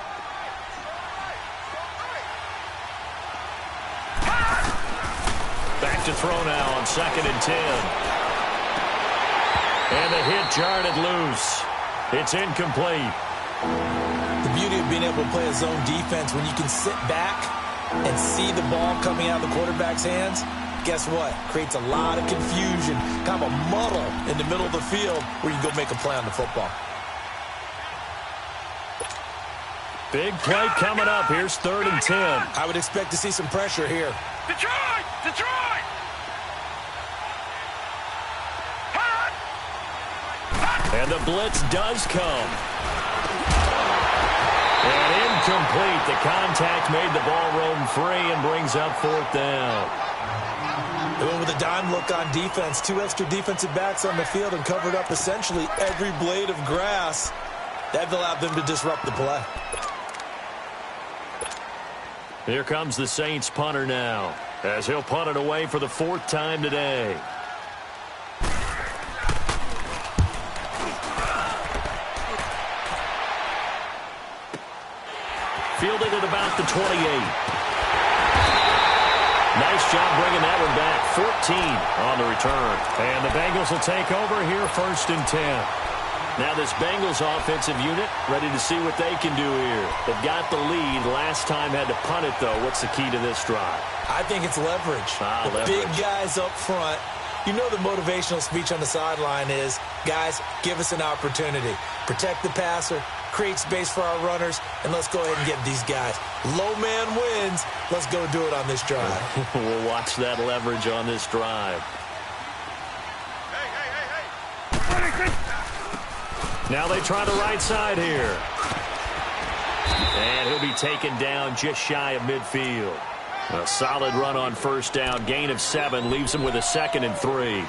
Back to throw now on 2nd and 10. And the hit jarred it loose. It's incomplete. The beauty of being able to play a zone defense, when you can sit back and see the ball coming out of the quarterback's hands, guess what? Creates a lot of confusion, kind of a muddle in the middle of the field where you go make a play on the football. Big play coming up. Here's 3rd and 10. I would expect to see some pressure here. Detroit! Detroit! And the blitz does come. And incomplete. The contact made the ball roam free and brings up 4th down. They went with a dime look on defense. 2 extra defensive backs on the field and covered up essentially every blade of grass. That allowed them to disrupt the play. Here comes the Saints punter now, as he'll punt it away for the 4th time today. Fielded at about the 28. Nice job bringing that one back. 14 on the return. And the Bengals will take over here, 1st and 10. Now this Bengals offensive unit ready to see what they can do here. They've got the lead. Last time had to punt it, though. What's the key to this drive? I think it's leverage. The big guys up front. You know the motivational speech on the sideline is, guys, give us an opportunity. Protect the passer, create space for our runners, and let's go ahead and get these guys. Low man wins. Let's go do it on this drive. We'll watch that leverage on this drive. Now they try the right side here. And he'll be taken down just shy of midfield. A solid run on 1st down. Gain of 7 leaves him with a 2nd and 3.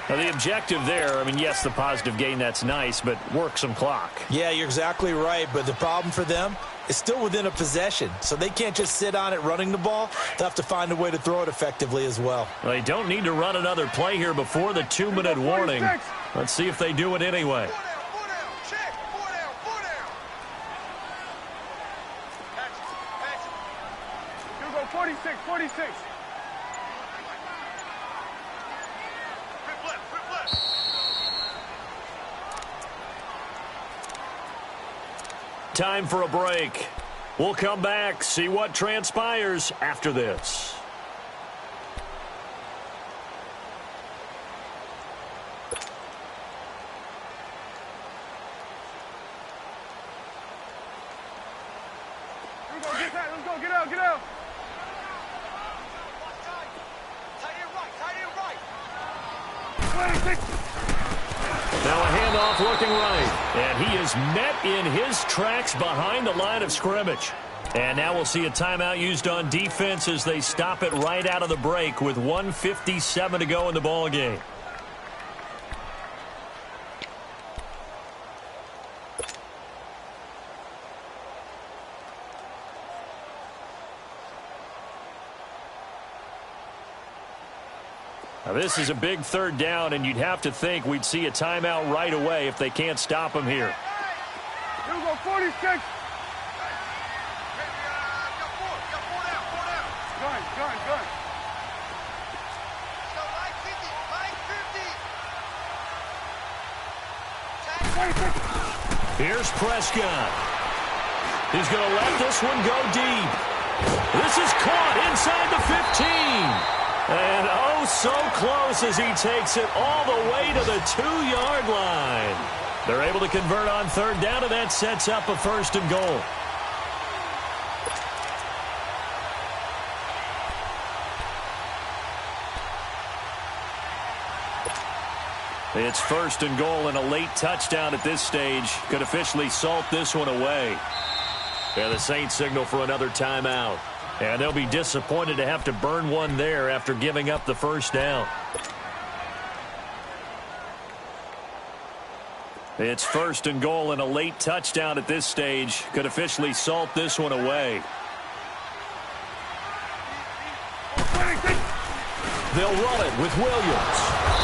Now the objective there, I mean, yes, the positive gain, that's nice, but work some clock. Yeah, you're exactly right, but the problem for them is still within a possession, so they can't just sit on it running the ball. They'll have to find a way to throw it effectively as well. Well, they don't need to run another play here before the 2-minute warning. Let's see if they do it anyway. 46. Time for a break. We'll come back, see what transpires after this. Let's go, get out. Now a handoff looking right. And he is met in his tracks behind the line of scrimmage. And now we'll see a timeout used on defense as they stop it right out of the break with 1:57 to go in the ballgame. Now this is a big 3rd down, and you'd have to think we'd see a timeout right away if they can't stop him here. Here we go, 46. Gun. Here's Prescott. He's going to let this one go deep. This is caught inside the 15. And oh, so close as he takes it all the way to the 2-yard line. They're able to convert on 3rd down, and that sets up a 1st and goal. It's 1st and goal, and a late touchdown at this stage could officially salt this one away. And the Saints signal for another timeout. And they'll be disappointed to have to burn one there after giving up the 1st down. It's 1st and goal, and a late touchdown at this stage could officially salt this one away. They'll run it with Williams.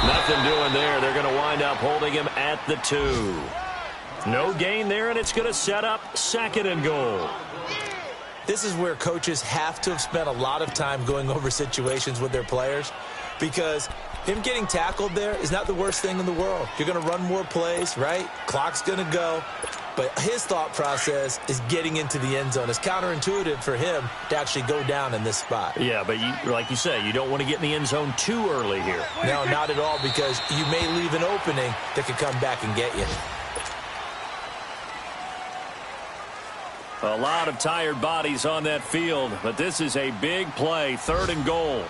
Nothing doing there. They're going to wind up holding him at the 2. No gain there, and it's going to set up 2nd and goal. This is where coaches have to have spent a lot of time going over situations with their players, because him getting tackled there is not the worst thing in the world. You're going to run more plays, right? Clock's going to go. But his thought process is getting into the end zone. It's counterintuitive for him to actually go down in this spot. Yeah, but like you say, you don't want to get in the end zone too early here. No, not at all, because you may leave an opening that could come back and get you. A lot of tired bodies on that field, but this is a big play, 3rd and goal.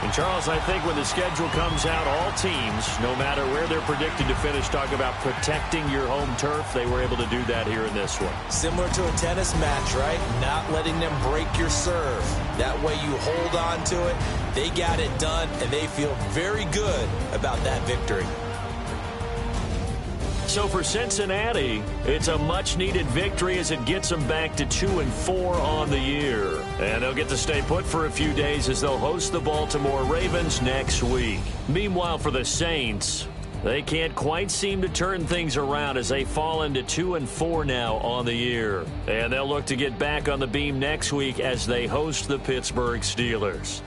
And, Charles, I think when the schedule comes out, all teams, no matter where they're predicted to finish, talk about protecting your home turf. They were able to do that here in this one. Similar to a tennis match, right? Not letting them break your serve. That way you hold on to it. They got it done, and they feel very good about that victory. So for Cincinnati, it's a much-needed victory as it gets them back to 2-4 on the year. And they'll get to stay put for a few days as they'll host the Baltimore Ravens next week. Meanwhile, for the Saints, they can't quite seem to turn things around as they fall into 2-4 now on the year. And they'll look to get back on the beam next week as they host the Pittsburgh Steelers.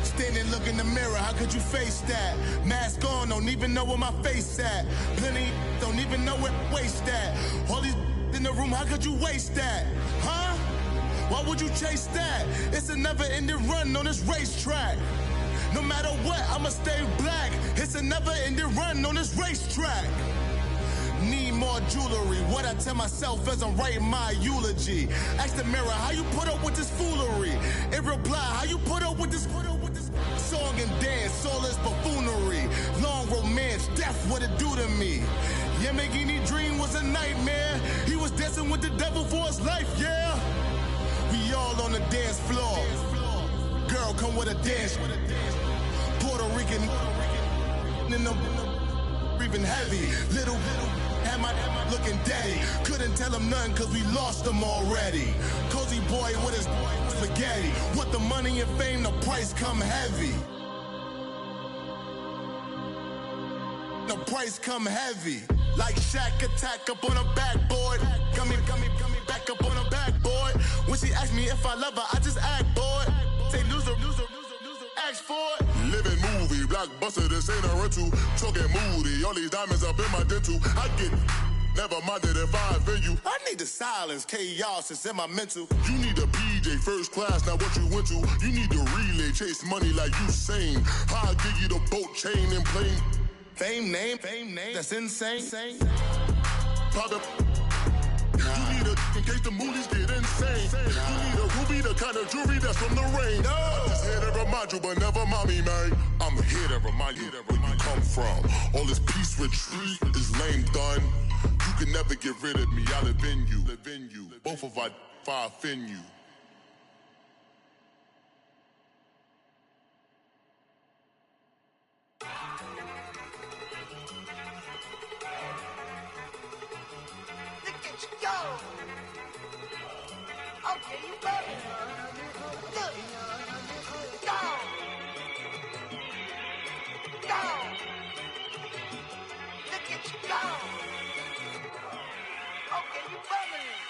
Standing, look in the mirror, how could you face that? Mask on, don't even know where my face at. Plenty, don't even know where waste at. All these in the room, how could you waste that? Huh? Why would you chase that? It's a never-ending run on this racetrack. No matter what, I'ma stay black. It's a never-ending run on this racetrack. Need more jewelry. What I tell myself as I'm writing my eulogy. Ask the mirror, how you put up with this foolery? It reply, how you put up with this song and dance, all this buffoonery. Long romance, death, what it do to me? Yamagini dream was a nightmare. He was dancing with the devil for his life, yeah. We all on the dance floor. Girl, come with a dance. Puerto Rican in the breathing heavy. Little had my looking daddy. Couldn't tell him nothing cause we lost him already. Cozy boy with his spaghetti. With the money and fame, the price come heavy. The price come heavy. Like Shaq attack up on a backboard. Got me back up on a backboard. When she asked me if I love her, I just act bored. Say loser, ask for it. Living movie, blockbuster, this ain't a rental. Talking moody, all these diamonds up in my dental. I get never minded if I offend you. I need the silence, chaos is in my mental. You need a PJ, first class, not what you went to. You need the relay, chase money like you sane. How I give you the boat, chain, and plane. Fame name, that's insane. Private. You need a in case the movies get insane. You need a ruby, the kind of jewelry that's from the rain. No. I'm just here to remind you, but never mommy, man. I'm here to remind you where you come from. All this peace retreat is lame done. You can never get rid of me. I live in you. Both of our fire offend you. Okay, you love it. Look. Go. Look at you go. Okay, you bubbling.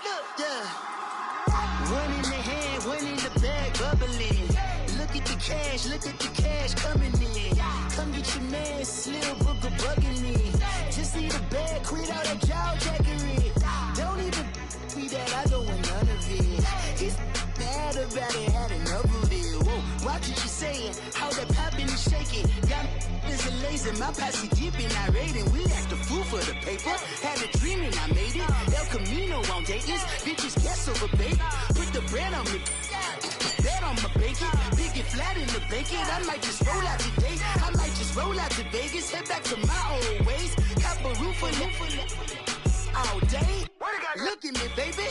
Look. Yeah. One in the hand, one in the bag, bubbling. Look at the cash coming in. Come get your man, Slim Booker bugging me. Just need a bag, quit all that jaw jackery. Don't even me that I don't want none of it. He's mad about it, had enough of it. Whoa, watch what you saying, how that poppin' and shaking. Got is a lazy, my posse deep and I raiding. We act the fool for the paper. Had a dream and I made it. El Camino on Dayton's. Bitches guess over baby. Put the bread on me. Bet on my bacon. Big and flat in the bacon. I might just roll out today. I might just roll out to Vegas. Head back to my old ways. Cop a roof for all day. Look at me, baby.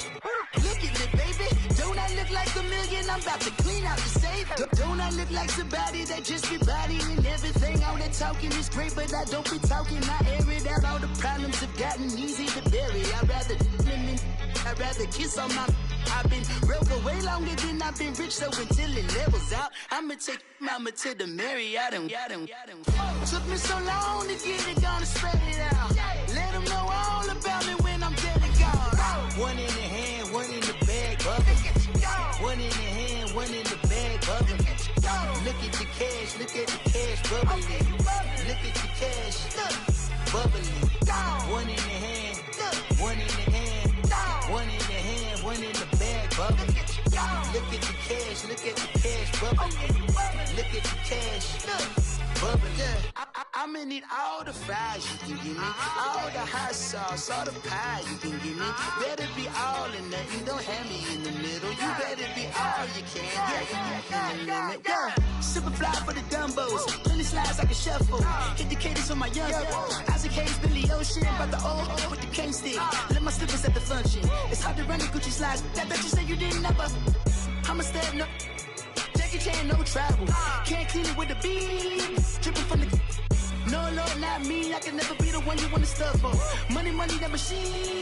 Look at me, baby. Don't I look like a million? I'm about to clean out the safe. Don't I look like somebody that just be bodying everything? All that talking is great, but I don't be talking. I air it out. All the problems have gotten easy to bury. I'd rather kiss on my. I've been broke way longer than I've been rich, so until it levels out, I'ma take mama to the Marriott and took me so long to get it, gonna spread it out. Let them know all about me when I'm dead and gone. One in the hand, one in the bag, bubble. One in the hand, one in the bag, bubble. Look at the cash, look at the cash, bubbling. Look at the cash, bubbling. One in the hand, one in the hand, one in the hand, one in the bag, bubbling. Look at the cash, look at the cash, bubbling. Look at the cash, bubbling. I'ma need all the fries you can give me, all the hot sauce, all the pie you can give me. Better be all in nothing, don't have me in the middle. You better be all you can, in the limit. Yeah, super fly for the dumbos, plenty slides like a shuffle. Hit the cadence on my young Isaac Hayes, Billy Ocean, but the old with the cane stick. Let my slippers at the function. It's hard to run the Gucci slides. That bet you say you didn't never. I'ma step no. Jackie Chan, no travel. Can't clean it with the beat. Dripping from the. No, Lord, not me. I can never be the one you want to stuff for. Money, that machine.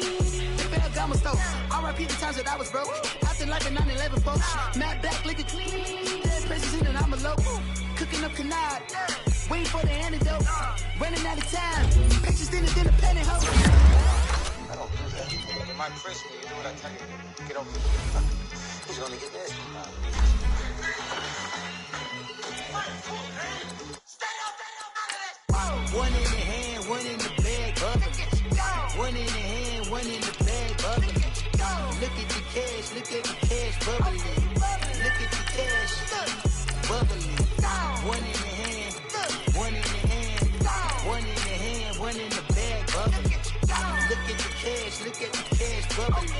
They better got my stove. R.I.P. the times that I was broke. Acting like a 9/11 folks. Matte back, liquor clean. Dead places in and I'm a local. Cooking up canard. Waiting for the antidote. Running out of time. Pictures thinner than a penny hoe. I don't do that. In my press, when you do what I tell you, get over here. Who's gonna get this? One in the hand, one in the bag, bubbling. One in the hand, one in the bag, bubbling. Look at the cash, look at the cash, bubbling. Look at the cash, bubbling. One in the hand, one in the hand, one in the hand, one in the bag, bubbling. Look at the cash, look at the cash, bubbling.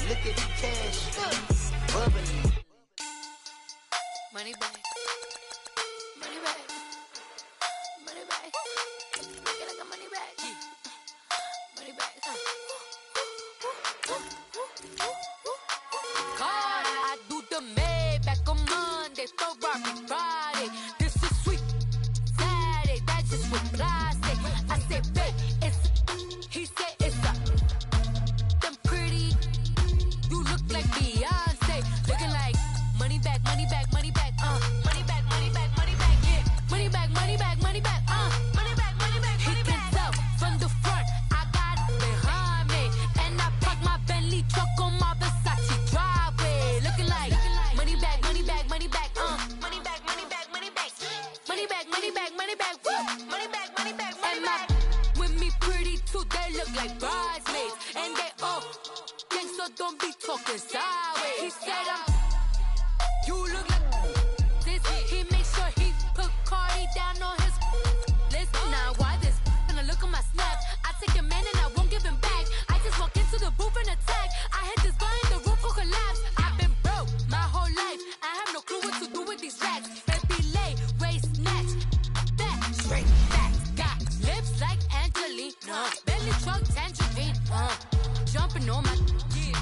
Look at the cash, bubbling. Money bag. Money bag. Money bag. Make it like a money bag. Money bag. God, I do the Maybach on Monday, Ferrari Friday. This is sweet Saturday. That's just with plastic. I said, babe, it's. He said it's a. Them pretty. You look like Beyonce. Looking like money bag, money bag, money bag. Money bag, money bag, money bag. Yeah. Money bag, money bag, money bag. Money bag, money bag, money bag. He can tell from the front. I got it behind me, and I park my Bentley truck on my Versace driveway. Looking like money bag, money bag, money bag. Money bag, money bag, money bag. Money bag, money bag, money bag. Money bag, money bag, money bag. With me pretty too, they look like bridesmaids, and they all gang, so don't be talking sideways. He said you look like this. He makes sure he put Cardi down on his list. Now why this? Gonna look at my snap. I take a man and I won't give him back. I just walk into the booth and attack. I hit this guy in the roof will collapse. I've been broke my whole life. I have no clue what to do with these racks. Baby lay, waist snatch, back straight back. Got lips like Angelina, belly truck tangerine. Jumping on my,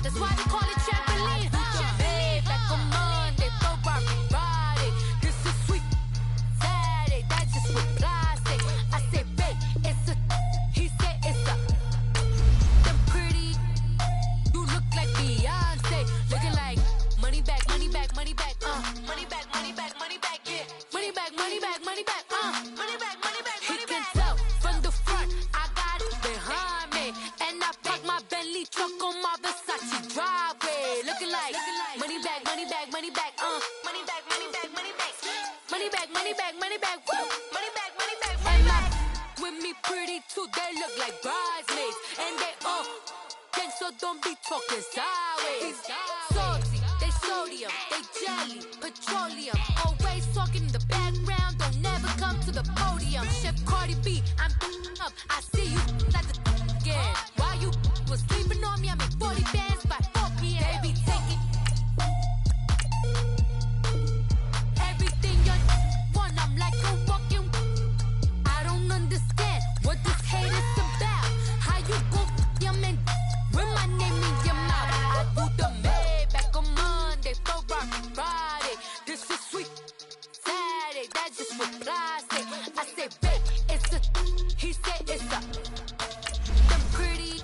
that's why they call it trampoline. Babe, like a Monday, Ferrari Friday. This is sweet Saturday, that's just with plastic. I say, babe, it's a. He said it's a. Them pretty, you look like Beyonce. Looking like money bag, money bag, money bag. Money bag, money bag, money bag. Yeah. Money bag, money bag, money bag. Money bag, money bag, money bag. He can tell from the front, I got it behind me, and I park my Bentley truck on my Versace driveway. Looking like money bag, money bag, money bag. Money bag, money bag, money bag. Money bag, money bag, money bag. Money bag, money bag, money bag. With me pretty too, they look like bridesmaids, and they all gang, so don't be talking sideways. Salty, they sodium, they jelly, petroleum. Always talking in the background, don't never come to the podium. Chef Cardi B, I'm up. I see you like the was sleeping on me. I make 40 bands by 4 p.m. They be taking everything you want. I'm like a walking. I don't understand what this hate is about. How you go your man with my name in your mouth? I do the Maybach on Monday, for Rocky Friday. This is sweet Saturday, that's just what I say. I say, babe, it's a. He said it's a. Them pretty.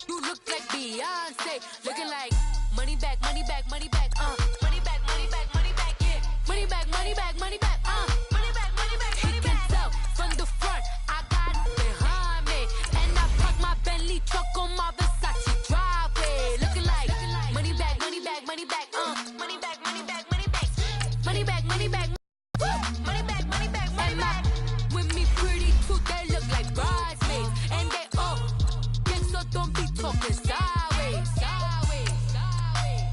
You look like Beyonce, looking like money back, money back, money back, money back, money back, money back, yeah, money back, money back, money back, money back, money back. He can tell from the front, I got it behind me, and I park my Bentley truck on my Versace driveway, looking like money back, money back, money back, money back, money back, money back, money back, money back, money back, money back, money back. With me pretty too, they look like bridesmaids, and they all gang, so don't be talking sideways, sideways, sideways.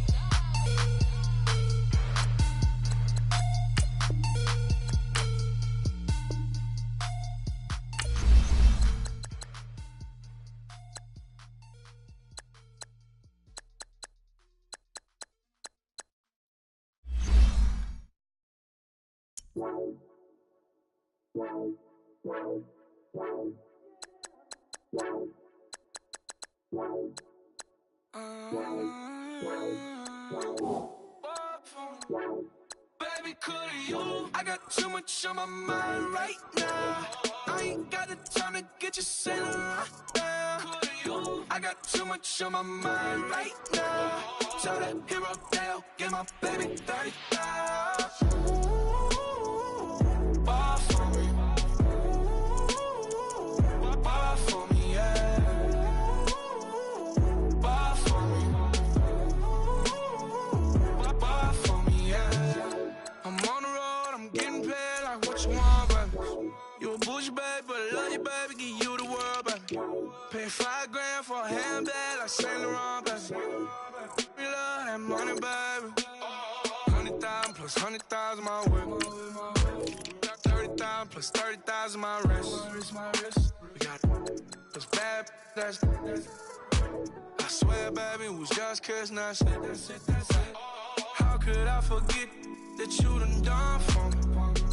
Baby, could you? I got too much on my mind right now. I ain't got the time to get you sailing right now. Could you? I got too much on my mind right now. Tell that hero Dale, get my baby 30,000. Ball for me. Ball for me, yeah. Ball for me. Ball for me, yeah. I'm on the road, I'm getting paid like what you want, baby. You a bougie, baby, but I love you, baby, give you the world, baby. Pay $5 grand for a handbag like Saint Laurent, baby. We love that money, baby. 100,000 plus 100,000 my whip. 30,000 plus 30,000 my wrist. We got those bad, that's. I swear, baby, it was just kiss, that's it. How could I forget that you done for me?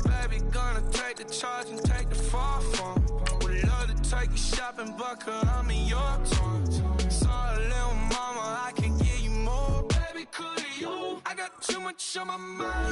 Baby, gonna take the charge and take the fall from me. Would love to take you shopping, but cause I'm in your town. Sorry, little mama, I can give you more. Baby, could you? I got too much on my mind